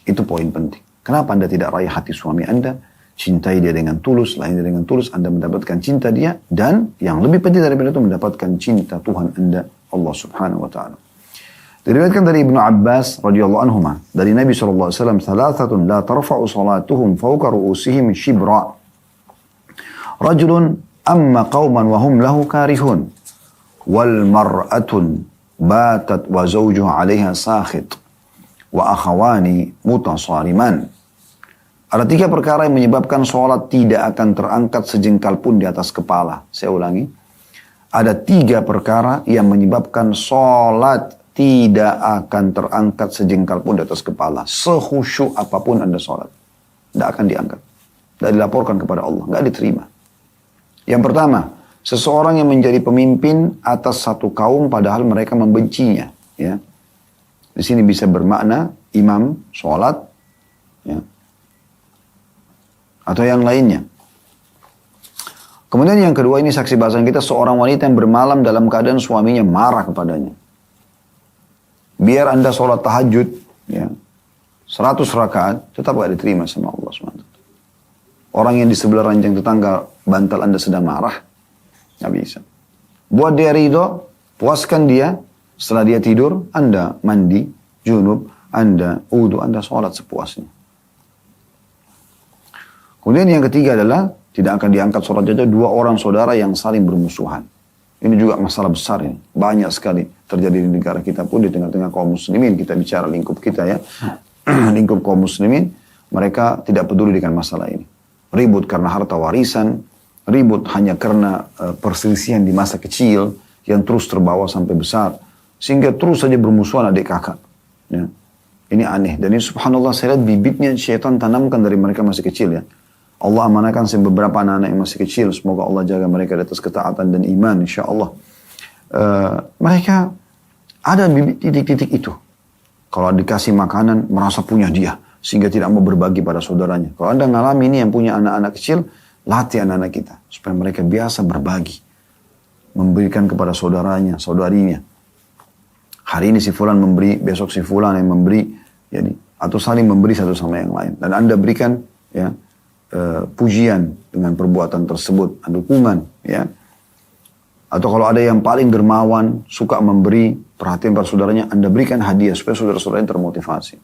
S1: Itu poin penting. Kenapa Anda tidak raih hati suami Anda? Cintai dia dengan tulus, lain dengan tulus, Anda mendapatkan cinta dia. Dan yang lebih penting daripada itu mendapatkan cinta Tuhan Anda, Allah subhanahu wa ta'ala. Diriwayatkan dari Ibnu Abbas radhiyallahu anhuma dari Nabi SAW, "Thalathatun la tarfa'u salatuhum fawqa ru'usihim shibra. Rajulun amma qauman wa hum lahu karihun. Wal mar'atun batat wa zawjuha 'alaiha sakhit. Wa akhawani mutasariman." Ada 3 perkara yang menyebabkan sholat tidak akan terangkat sejengkal pun di atas kepala. Saya ulangi. Ada 3 perkara yang menyebabkan sholat tidak akan terangkat sejengkal pun di atas kepala. Sehusyuk apapun Anda sholat. Tidak akan diangkat. Tidak dilaporkan kepada Allah. Tidak diterima. Yang pertama, seseorang yang menjadi pemimpin atas satu kaum padahal mereka membencinya. Ya. Di sini bisa bermakna imam sholat. Ya. Atau yang lainnya. Kemudian yang kedua ini saksi bahasan kita, seorang wanita yang bermalam dalam keadaan suaminya marah kepadanya. Biar Anda sholat tahajud, ya, 100 rakaat, tetap gak diterima sama Allah SWT. Orang yang di sebelah ranjang tetangga bantal Anda sedang marah, gak bisa. Buat dia ridho, puaskan dia, setelah dia tidur, Anda mandi, junub, Anda wudu, Anda sholat sepuasnya. Kemudian yang ketiga adalah, tidak akan diangkat sholat jajar 2 orang saudara yang saling bermusuhan. Ini juga masalah besar ya. Banyak sekali terjadi di negara kita pun, di tengah-tengah kaum muslimin. Kita bicara lingkup kita ya. Lingkup kaum muslimin, mereka tidak peduli dengan masalah ini. Ribut karena harta warisan, ribut hanya karena perselisihan di masa kecil, yang terus terbawa sampai besar. Sehingga terus saja bermusuhan adik kakak. Ya. Ini aneh. Dan ini subhanallah, saya lihat bibitnya syaitan tanamkan dari mereka masih kecil ya. Allah amanahkan beberapa anak-anak yang masih kecil. Semoga Allah jaga mereka di atas ketaatan dan iman, insya Allah. Mereka ada titik-titik itu. Kalau dikasih makanan, merasa punya dia. Sehingga tidak mau berbagi pada saudaranya. Kalau Anda ngalami ini yang punya anak-anak kecil, latih anak-anak kita. Supaya mereka biasa berbagi. Memberikan kepada saudaranya, saudarinya. Hari ini si fulan memberi, besok si fulan yang memberi. Jadi, atau saling memberi satu sama yang lain. Dan Anda berikan ya, pujian dengan perbuatan tersebut, dukungan, ya. Atau kalau ada yang paling dermawan, suka memberi perhatian pada saudaranya, Anda berikan hadiah supaya saudara-saudaranya termotivasi.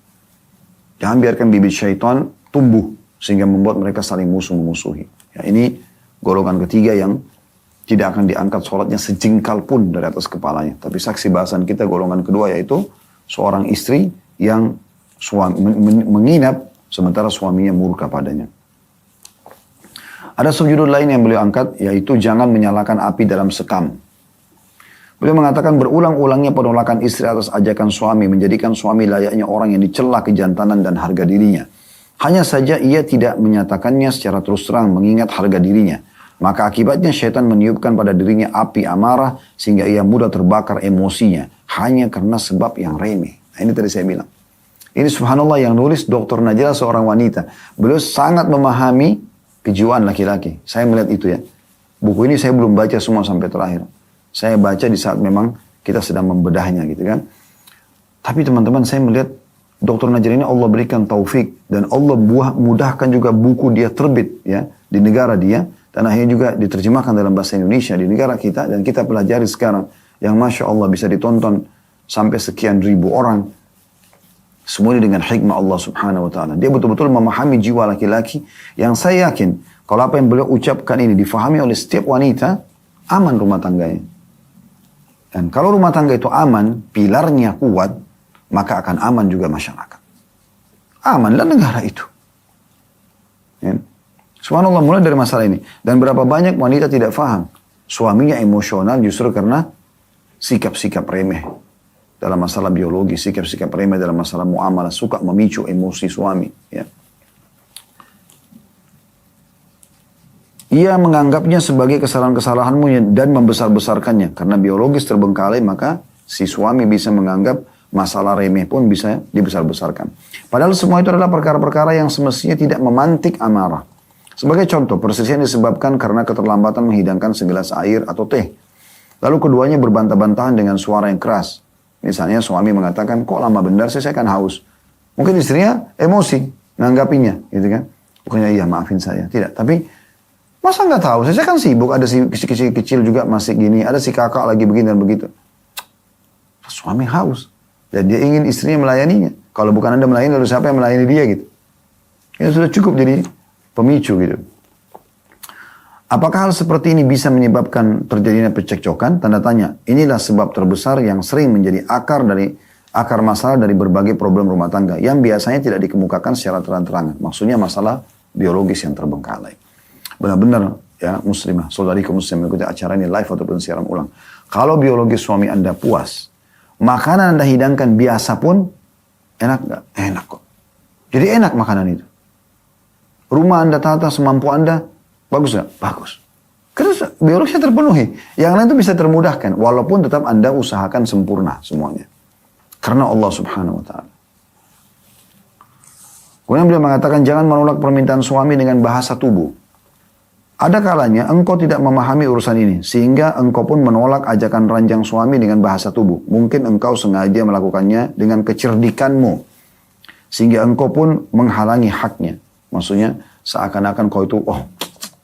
S1: Jangan biarkan bibit syaitan tumbuh sehingga membuat mereka saling musuh-memusuhi. Ya, ini golongan ketiga yang tidak akan diangkat sholatnya sejengkal pun dari atas kepalanya. Tapi saksi bahasan kita golongan kedua yaitu seorang istri yang menginap sementara suaminya murka padanya. Ada subjudul lain yang beliau angkat, yaitu jangan menyalakan api dalam sekam. Beliau mengatakan berulang-ulangnya penolakan istri atas ajakan suami, menjadikan suami layaknya orang yang dicela kejantanan dan harga dirinya. Hanya saja ia tidak menyatakannya secara terus terang mengingat harga dirinya. Maka akibatnya syaitan meniupkan pada dirinya api amarah sehingga ia mudah terbakar emosinya hanya karena sebab yang remeh. Nah, ini tadi saya bilang. Ini subhanallah yang nulis Dr. Najla seorang wanita. Beliau sangat memahami kejiwaan laki-laki. Saya melihat itu ya. Buku ini saya belum baca semua sampai terakhir. Saya baca di saat memang kita sedang membedahnya gitu kan. Tapi teman-teman saya melihat Dr. Najla ini Allah berikan taufik dan Allah mudahkan juga buku dia terbit ya di negara dia dan akhirnya juga diterjemahkan dalam bahasa Indonesia di negara kita dan kita pelajari sekarang yang Masya Allah bisa ditonton sampai sekian ribu orang. Semuanya dengan hikmah Allah subhanahu wa ta'ala. Dia betul-betul memahami jiwa laki-laki yang saya yakin kalau apa yang beliau ucapkan ini difahami oleh setiap wanita, aman rumah tangganya. Dan kalau rumah tangga itu aman, pilarnya kuat, maka akan aman juga masyarakat. Amanlah negara itu. Ya. Subhanallah mulai dari masalah ini. Dan berapa banyak wanita tidak faham. Suaminya emosional justru karena sikap-sikap remeh. Dalam masalah biologi, sikap-sikap remeh dalam masalah muamalah. Suka memicu emosi suami. Ya. Ia menganggapnya sebagai kesalahan-kesalahanmu dan membesar-besarkannya. Karena biologis terbengkalai maka si suami bisa menganggap masalah remeh pun bisa dibesar-besarkan. Padahal semua itu adalah perkara-perkara yang semestinya tidak memantik amarah. Sebagai contoh, perselisihan disebabkan karena keterlambatan menghidangkan segelas air atau teh. Lalu keduanya berbantah-bantahan dengan suara yang keras. Misalnya suami mengatakan, kok lama benar saya kan haus. Mungkin istrinya emosi, nanggapinya gitu kan. Bukannya iya maafin saya, tidak. Tapi masa nggak tahu, saya kan sibuk, ada si kecil-kecil juga masih gini, ada si kakak lagi begini dan begitu. Suami haus. Dan dia ingin istrinya melayaninya. Kalau bukan Anda melayani, lalu siapa yang melayani dia gitu. Itu sudah cukup jadi pemicu gitu. Apakah hal seperti ini bisa menyebabkan terjadinya percekcokan? Tanda tanya. Inilah sebab terbesar yang sering menjadi akar masalah dari berbagai problem rumah tangga. Yang biasanya tidak dikemukakan secara terang-terangan. Maksudnya masalah biologis yang terbengkalai. Benar-benar ya muslimah, saudariku muslim mengikuti acara ini live ataupun siaran ulang. Kalau biologis suami Anda puas, makanan Anda hidangkan biasa pun enak gak? Enak kok. Jadi enak makanan itu. Rumah Anda tata semampu Anda, bagus gak? Bagus. Karena biologisnya terpenuhi. Yang lain itu bisa termudahkan. Walaupun tetap Anda usahakan sempurna semuanya. Karena Allah subhanahu wa ta'ala. Kemudian beliau mengatakan jangan menolak permintaan suami dengan bahasa tubuh. Ada kalanya engkau tidak memahami urusan ini, sehingga engkau pun menolak ajakan ranjang suami dengan bahasa tubuh. Mungkin engkau sengaja melakukannya dengan kecerdikanmu, sehingga engkau pun menghalangi haknya. Maksudnya seakan-akan kau itu,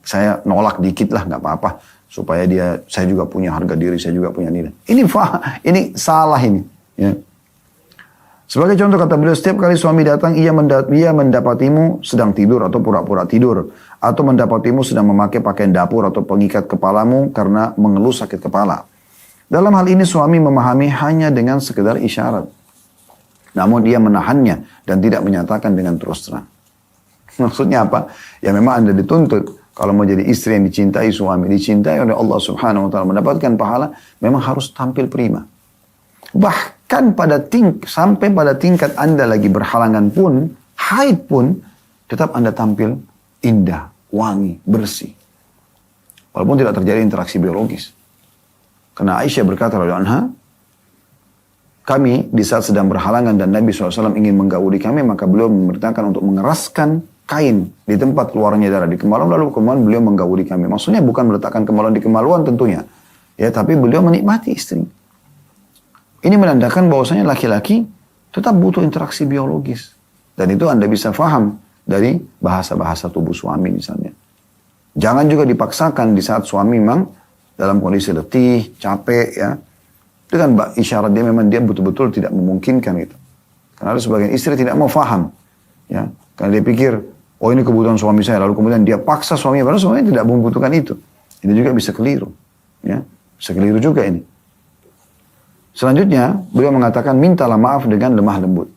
S1: saya nolak dikit lah, nggak apa-apa, supaya saya juga punya harga diri, saya juga punya nilai. Ini salah ini. Ya. Sebagai contoh kata beliau, setiap kali suami datang, ia mendapatimu sedang tidur atau pura-pura tidur. Atau mendapatimu sedang memakai pakaian dapur atau pengikat kepalamu karena mengeluh sakit kepala. Dalam hal ini suami memahami hanya dengan sekedar isyarat. Namun dia menahannya dan tidak menyatakan dengan terus terang. Maksudnya apa? Ya memang Anda dituntut. Kalau mau jadi istri yang dicintai suami, dicintai oleh Allah subhanahu wa ta'ala, mendapatkan pahala, memang harus tampil prima. Bahkan sampai pada tingkat Anda lagi berhalangan pun, haid pun, tetap Anda tampil indah, wangi, bersih. Walaupun tidak terjadi interaksi biologis. Karena Aisyah berkata radhiyallahu anha, kami di saat sedang berhalangan dan Nabi SAW ingin menggauli kami, maka beliau memerintahkan untuk mengeraskan kain di tempat keluarnya darah di kemaluan, lalu kemudian beliau menggauli kami. Maksudnya bukan meletakkan kemaluan di kemaluan tentunya. Ya, tapi beliau menikmati istri. Ini menandakan bahwasanya laki-laki tetap butuh interaksi biologis. Dan itu Anda bisa faham dari bahasa-bahasa tubuh suami misalnya. Jangan juga dipaksakan di saat suami memang dalam kondisi letih, capek ya. Itu kan isyarat dia memang dia betul-betul tidak memungkinkan itu. Karena ada sebagian istri tidak mau faham. Ya. Karena dia pikir, oh ini kebutuhan suami saya. Lalu kemudian dia paksa suaminya, padahal suaminya tidak membutuhkan itu. Ini juga bisa keliru. Ya. Bisa keliru juga ini. Selanjutnya, beliau mengatakan, mintalah maaf dengan lemah lembut.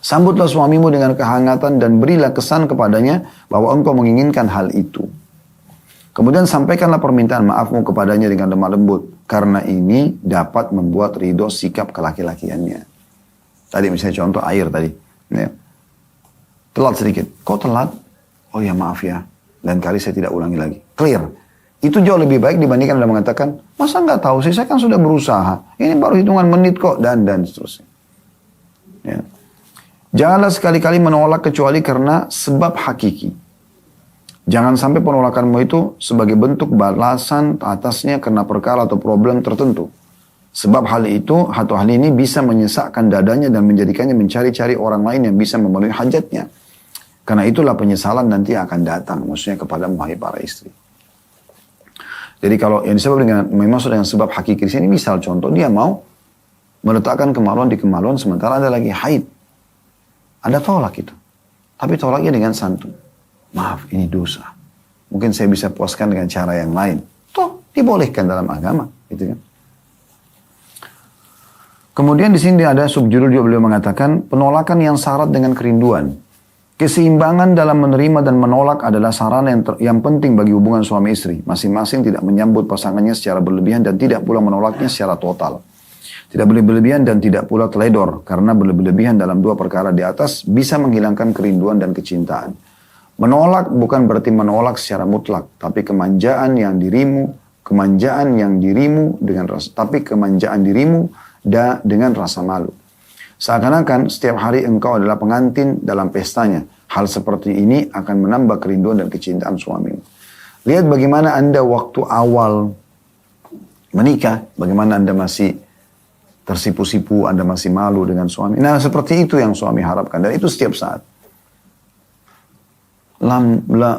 S1: Sambutlah suamimu dengan kehangatan dan berilah kesan kepadanya bahwa engkau menginginkan hal itu. Kemudian sampaikanlah permintaan maafmu kepadanya dengan lemah lembut. Karena ini dapat membuat ridho sikap kelaki-lakiannya. Tadi misalnya contoh air tadi. Ya. Telat sedikit. Kok telat? Oh ya maaf ya. Lain kali saya tidak ulangi lagi. clear. Itu jauh lebih baik dibandingkan Anda mengatakan, masa nggak tahu sih, saya kan sudah berusaha. Ini baru hitungan menit kok, dan seterusnya. Ya. Janganlah sekali-kali menolak kecuali karena sebab hakiki. Jangan sampai penolakanmu itu sebagai bentuk balasan atasnya karena perkara atau problem tertentu. Sebab hal itu atau hal ini bisa menyesakkan dadanya dan menjadikannya mencari-cari orang lain yang bisa memenuhi hajatnya. Karena itulah penyesalan nanti akan datang, maksudnya kepada wahai para istri. Jadi kalau yang disebut dengan maksud dengan sebab hakiki di sini, misal contoh dia mau meletakkan kemaluan di kemaluan sementara Anda lagi haid. Anda tolak itu. Tapi tolaknya dengan santun. Maaf, ini dosa. Mungkin saya bisa puaskan dengan cara yang lain. Toh, dibolehkan dalam agama, gitu kan. Kemudian di sini ada subjudul juga beliau mengatakan penolakan yang syarat dengan kerinduan. Keseimbangan dalam menerima dan menolak adalah sarana yang penting bagi hubungan suami istri. Masing-masing tidak menyambut pasangannya secara berlebihan dan tidak pula menolaknya secara total. Tidak boleh berlebihan dan tidak pula teledor. Karena berlebihan dalam dua perkara di atas bisa menghilangkan kerinduan dan kecintaan. Menolak bukan berarti menolak secara mutlak. Tapi kemanjaan dirimu dengan rasa malu. Seakan-akan setiap hari engkau adalah pengantin dalam pestanya. Hal seperti ini akan menambah kerinduan dan kecintaan suamimu. Lihat bagaimana Anda waktu awal menikah, bagaimana Anda masih tersipu-sipu, Anda masih malu dengan suami. Nah, seperti itu yang suami harapkan. Dan itu setiap saat.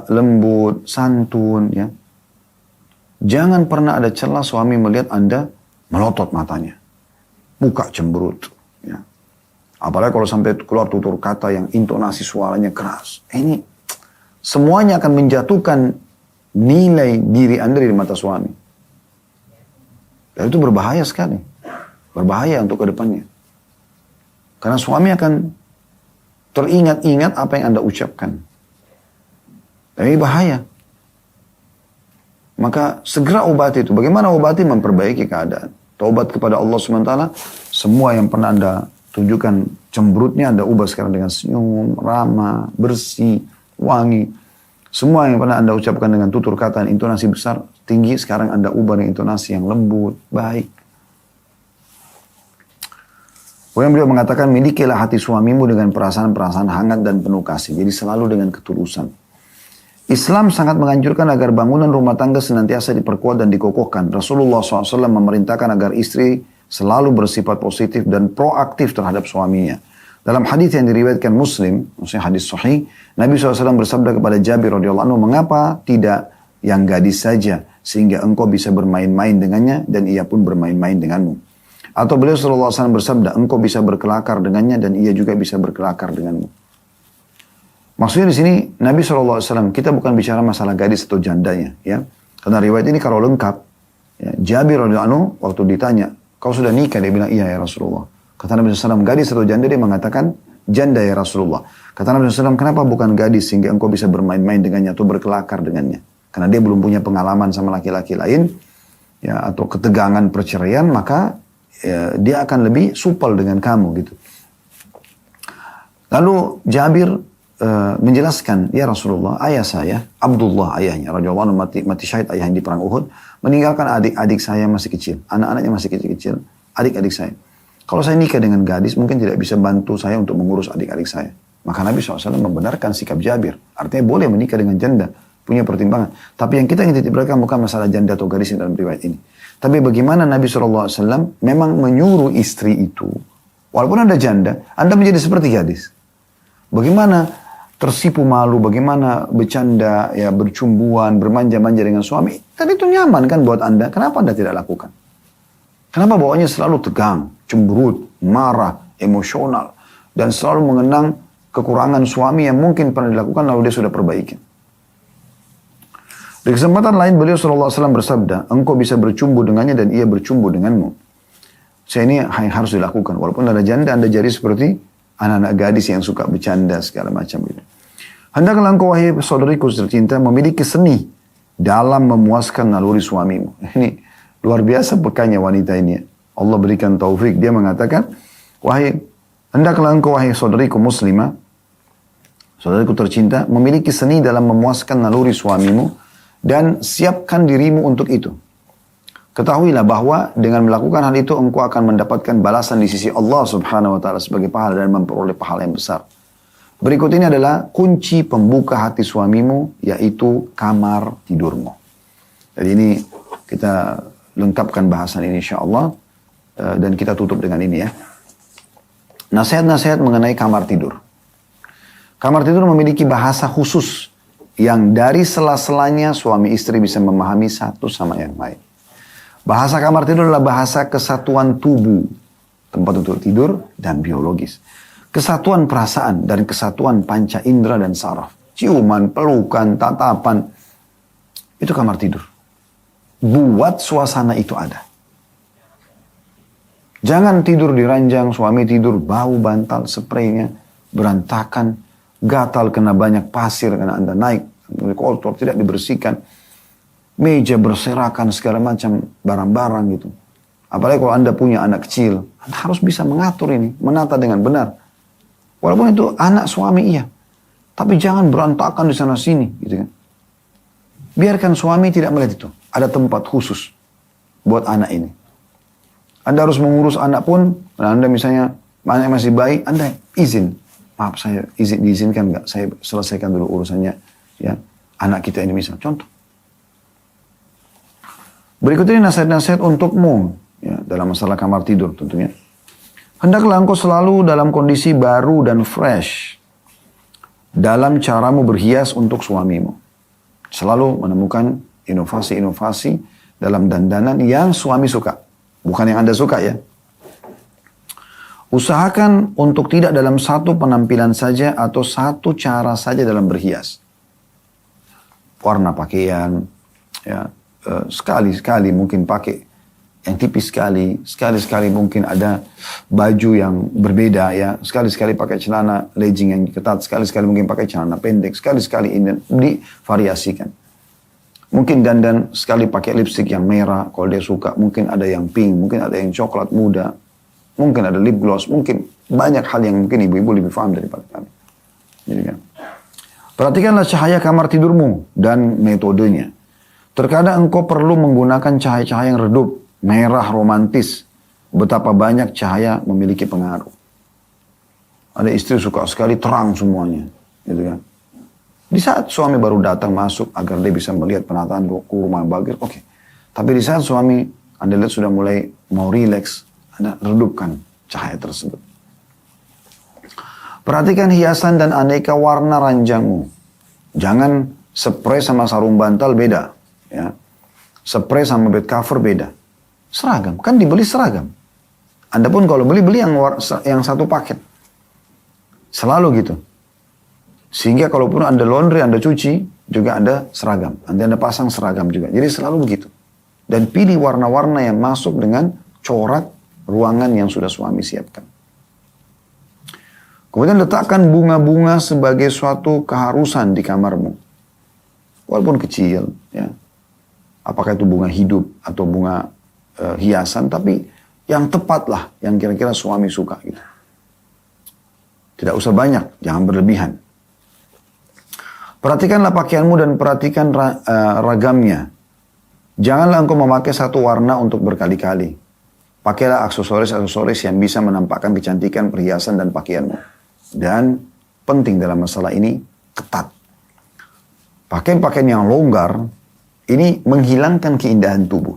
S1: Lembut, santun, ya. Jangan pernah ada celah suami melihat Anda melotot matanya. Muka cemberut, ya. Apalagi kalau sampai keluar tutur kata yang intonasi suaranya keras. Ini semuanya akan menjatuhkan nilai diri Anda di mata suami. Dan itu berbahaya sekali. Berbahaya untuk kedepannya. Karena suami akan teringat-ingat apa yang Anda ucapkan. Dan ini bahaya. Maka segera obati itu. Bagaimana obati? Memperbaiki keadaan. Taubat kepada Allah SWT. Semua yang pernah Anda tunjukkan cemberutnya, Anda ubah sekarang dengan senyum, ramah, bersih, wangi. Semua yang pernah Anda ucapkan dengan tutur kata dan intonasi besar, tinggi, sekarang Anda ubah dengan intonasi yang lembut, baik. Kemudian beliau mengatakan, milikilah hati suamimu dengan perasaan-perasaan hangat dan penuh kasih. Jadi selalu dengan ketulusan. Islam sangat menganjurkan agar bangunan rumah tangga senantiasa diperkuat dan dikokohkan. Rasulullah SAW memerintahkan agar istri selalu bersifat positif dan proaktif terhadap suaminya. Dalam hadis yang diriwayatkan Muslim, maksudnya hadis sahih, Nabi SAW bersabda kepada Jabir radhiyallahu anhu, mengapa tidak yang gadis saja sehingga engkau bisa bermain-main dengannya dan ia pun bermain-main denganmu. Atau beliau SAW bersabda, engkau bisa berkelakar dengannya dan ia juga bisa berkelakar denganmu. Maksudnya di sini Nabi SAW, kita bukan bicara masalah gadis atau jandanya, ya. Karena riwayat ini kalau lengkap, ya, Jabir radhiyallahu anhu waktu ditanya, kau sudah nikah? Dia bilang, iya ya Rasulullah. Kata Nabi SAW, gadis atau janda? Dia mengatakan, janda ya Rasulullah. Kata Nabi SAW, kenapa bukan gadis sehingga engkau bisa bermain-main dengannya atau berkelakar dengannya? Karena dia belum punya pengalaman sama laki-laki lain, ya, atau ketegangan perceraian, maka ya, dia akan lebih supel dengan kamu gitu. Lalu Jabir menjelaskan, ya Rasulullah, ayah saya, Abdullah ayahnya, radhiyallahu anhu mati syahid ayah di perang Uhud, meninggalkan adik-adik saya masih kecil, anak-anaknya masih kecil-kecil, adik-adik saya. Kalau saya nikah dengan gadis, mungkin tidak bisa bantu saya untuk mengurus adik-adik saya. Maka Nabi SAW membenarkan sikap Jabir. Artinya boleh menikah dengan janda, punya pertimbangan. Tapi yang kita ingin titik beratkan bukan masalah janda atau gadis dalam riwayat ini. Tapi bagaimana Nabi SAW memang menyuruh istri itu, walaupun Anda janda, Anda menjadi seperti gadis. Bagaimana tersipu malu, bagaimana bercanda, ya, bercumbuan, bermanja-manja dengan suami. Tadi itu nyaman kan buat Anda, kenapa Anda tidak lakukan? Kenapa bawaannya selalu tegang, cemberut, marah, emosional, dan selalu mengenang kekurangan suami yang mungkin pernah dilakukan lalu dia sudah perbaiki. Di kesempatan lain beliau SAW bersabda, engkau bisa bercumbu dengannya dan ia bercumbu denganmu. Saya ini harus dilakukan, walaupun ada janda Anda jadi seperti anak-anak gadis yang suka bercanda segala macam gitu. Hendaklah engkau wahai saudariku tercinta memiliki seni dalam memuaskan naluri suamimu. Ini luar biasa pekannya wanita ini. Allah berikan taufik. Dia mengatakan, hendaklah engkau wahai saudariku muslimah, saudariku tercinta, memiliki seni dalam memuaskan naluri suamimu dan siapkan dirimu untuk itu. Ketahuilah bahwa dengan melakukan hal itu engkau akan mendapatkan balasan di sisi Allah Subhanahu wa taala sebagai pahala dan memperoleh pahala yang besar. Berikut ini adalah kunci pembuka hati suamimu, yaitu kamar tidurmu. Jadi ini kita lengkapkan bahasan ini insyaallah dan kita tutup dengan ini ya. Nasihat-nasihat mengenai kamar tidur. Kamar tidur memiliki bahasa khusus yang dari sela-selanya suami istri bisa memahami satu sama yang lain. Bahasa kamar tidur adalah bahasa kesatuan tubuh, tempat untuk tidur dan biologis. Kesatuan perasaan dan kesatuan panca indera dan saraf. Ciuman, pelukan, tatapan. Itu kamar tidur. Buat suasana itu ada. Jangan tidur di ranjang, suami tidur bau bantal spraynya berantakan, gatal kena banyak pasir karena Anda naik, kotor, tidak dibersihkan. Meja berserakan segala macam barang-barang gitu. Apalagi kalau Anda punya anak kecil, Anda harus bisa mengatur ini, menata dengan benar. Walaupun itu anak suami iya, tapi jangan berantakan di sana sini gitu kan. Biarkan suami tidak melihat itu. Ada tempat khusus buat anak ini. Anda harus mengurus anak pun, Anda misalnya anak masih bayi, Anda izin. Maaf saya diizinkan nggak? Saya selesaikan dulu urusannya ya anak kita ini misal. Contoh. Berikut ini nasihat-nasihat untukmu ya, dalam masalah kamar tidur tentunya. Hendaklah engkau selalu dalam kondisi baru dan fresh dalam caramu berhias untuk suamimu. Selalu menemukan inovasi-inovasi dalam dandanan yang suami suka. Bukan yang Anda suka ya. Usahakan untuk tidak dalam satu penampilan saja atau satu cara saja dalam berhias. Warna pakaian ya. Sekali-sekali mungkin pakai yang tipis sekali mungkin ada baju yang berbeda ya, sekali-sekali pakai celana legging yang ketat, sekali-sekali mungkin pakai celana pendek, sekali-sekali ini divariasikan. Mungkin dandan sekali pakai lipstick yang merah kalau dia suka, mungkin ada yang pink, mungkin ada yang coklat muda, mungkin ada lip gloss, mungkin banyak hal yang mungkin ibu-ibu lebih paham daripada kami. Jadi kan. Perhatikanlah cahaya kamar tidurmu dan metodenya. Terkadang engkau perlu menggunakan cahaya-cahaya yang redup, merah romantis. Betapa banyak cahaya memiliki pengaruh. Ada istri suka sekali terang semuanya. Gitu kan. Di saat suami baru datang masuk agar dia bisa melihat penataan rumah bagus, oke. Tapi di saat suami Anda lihat sudah mulai mau rileks, Anda redupkan cahaya tersebut. Perhatikan hiasan dan aneka warna ranjangmu. Jangan spray sama sarung bantal beda. Ya, spray sama bed cover beda. Seragam, kan dibeli seragam. Anda pun kalau beli yang satu paket. Selalu gitu. Sehingga kalaupun Anda laundry, Anda cuci, juga ada seragam. Nanti Anda pasang seragam juga. Jadi selalu begitu. Dan pilih warna-warna yang masuk dengan corak ruangan yang sudah suami siapkan. Kemudian letakkan bunga-bunga sebagai suatu keharusan di kamarmu. Walaupun kecil, ya. Apakah itu bunga hidup atau bunga hiasan, tapi yang tepat lah, yang kira-kira suami suka gitu. Tidak usah banyak, jangan berlebihan. Perhatikanlah pakaianmu dan perhatikan ragamnya. Janganlah engkau memakai satu warna untuk berkali-kali. Pakailah aksesoris-aksesoris yang bisa menampakkan kecantikan perhiasan dan pakaianmu. Dan penting dalam masalah ini, ketat. Pakaian-pakaian yang longgar, ini menghilangkan keindahan tubuh.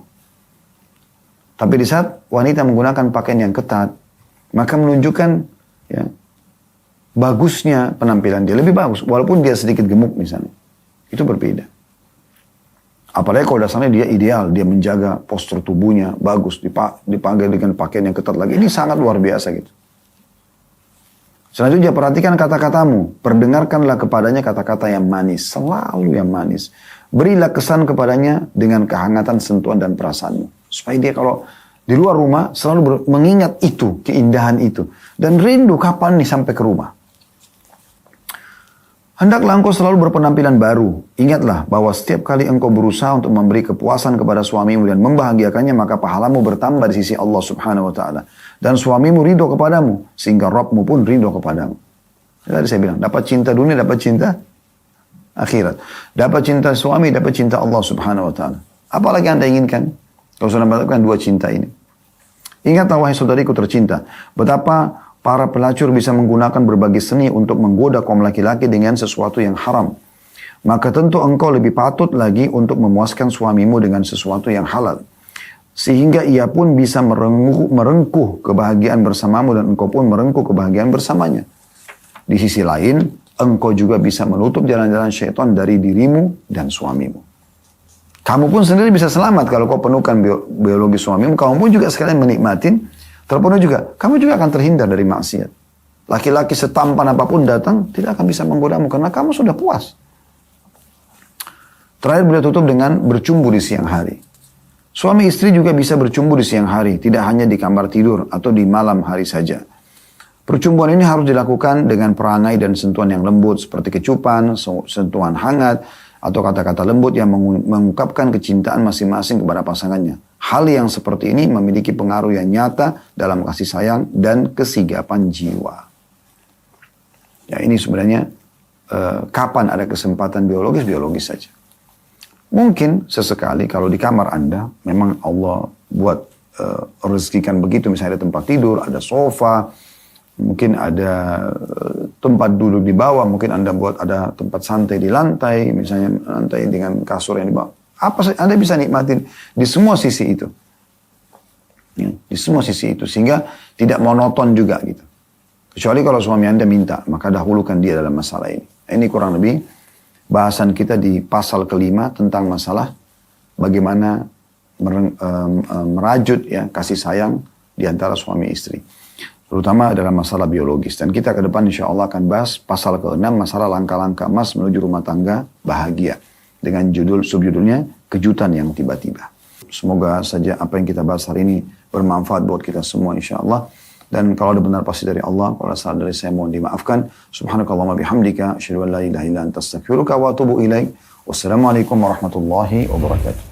S1: Tapi di saat wanita menggunakan pakaian yang ketat, maka menunjukkan ya, bagusnya penampilan dia. Lebih bagus, walaupun dia sedikit gemuk misalnya. Itu berbeda. Apalagi kalau dasarnya dia ideal, dia menjaga postur tubuhnya, bagus, dipanggil dengan pakaian yang ketat lagi. Ini sangat luar biasa gitu. Selanjutnya perhatikan kata-katamu. Perdengarkanlah kepadanya kata-kata yang manis. Selalu yang manis. Berilah kesan kepadanya dengan kehangatan sentuhan dan perasaanmu. Supaya dia kalau di luar rumah selalu mengingat itu, keindahan itu. Dan rindu kapan nih sampai ke rumah. Hendaklah engkau selalu berpenampilan baru. Ingatlah bahwa setiap kali engkau berusaha untuk memberi kepuasan kepada suamimu dan membahagiakannya, maka pahalamu bertambah di sisi Allah Subhanahu wa Ta'ala. Dan suamimu ridho kepadamu, sehingga Rabbmu pun ridho kepadamu. Tadi saya bilang, dapat cinta dunia, dapat cinta akhirat. Dapat cinta suami, dapat cinta Allah subhanahu wa ta'ala. Apalagi Anda inginkan? Kalau sudah mendapatkan dua cinta ini. Ingatlah wahai saudariku tercinta, betapa para pelacur bisa menggunakan berbagai seni untuk menggoda kaum laki-laki dengan sesuatu yang haram. Maka tentu engkau lebih patut lagi untuk memuaskan suamimu dengan sesuatu yang halal. Sehingga ia pun bisa merengkuh kebahagiaan bersamamu dan engkau pun merengkuh kebahagiaan bersamanya. Di sisi lain, engkau juga bisa menutup jalan-jalan syaitan dari dirimu dan suamimu. Kamu pun sendiri bisa selamat kalau kau penuhkan biologi suamimu. Kamu pun juga sekalian menikmatin, terpenuh juga. Kamu juga akan terhindar dari maksiat. Laki-laki setampan apapun datang, tidak akan bisa menggodamu karena kamu sudah puas. Terakhir beliau tutup dengan bercumbu di siang hari. Suami istri juga bisa bercumbu di siang hari, tidak hanya di kamar tidur atau di malam hari saja. Percumbuan ini harus dilakukan dengan perangai dan sentuhan yang lembut seperti kecupan, sentuhan hangat, atau kata-kata lembut yang mengungkapkan kecintaan masing-masing kepada pasangannya. Hal yang seperti ini memiliki pengaruh yang nyata dalam kasih sayang dan kesigapan jiwa. Ya ini sebenarnya kapan ada kesempatan biologis saja. Mungkin sesekali kalau di kamar Anda memang Allah buat rezekikan begitu, misalnya ada tempat tidur, ada sofa, mungkin ada tempat duduk di bawah, mungkin Anda buat ada tempat santai di lantai, misalnya lantai dengan kasur yang di bawah. Anda bisa nikmatin di semua sisi itu. Ya, di semua sisi itu. Sehingga tidak monoton juga gitu. Kecuali kalau suami Anda minta, maka dahulukan dia dalam masalah ini. Ini kurang lebih bahasan kita di pasal kelima tentang masalah bagaimana merajut ya kasih sayang di antara suami istri. Terutama dalam masalah biologis. Dan kita ke depan insya Allah akan bahas pasal ke-6, masalah langkah-langkah emas menuju rumah tangga bahagia. Dengan subjudulnya, kejutan yang tiba-tiba. Semoga saja apa yang kita bahas hari ini bermanfaat buat kita semua insya Allah. Dan kalau ada benar pasti dari Allah, kalau ada salah dari saya mohon dimaafkan. Subhanakallahumma bihamdika, asyhadu an la ilaha illa anta astaghfiruka wa atubu ilaik. Wassalamualaikum warahmatullahi wabarakatuh.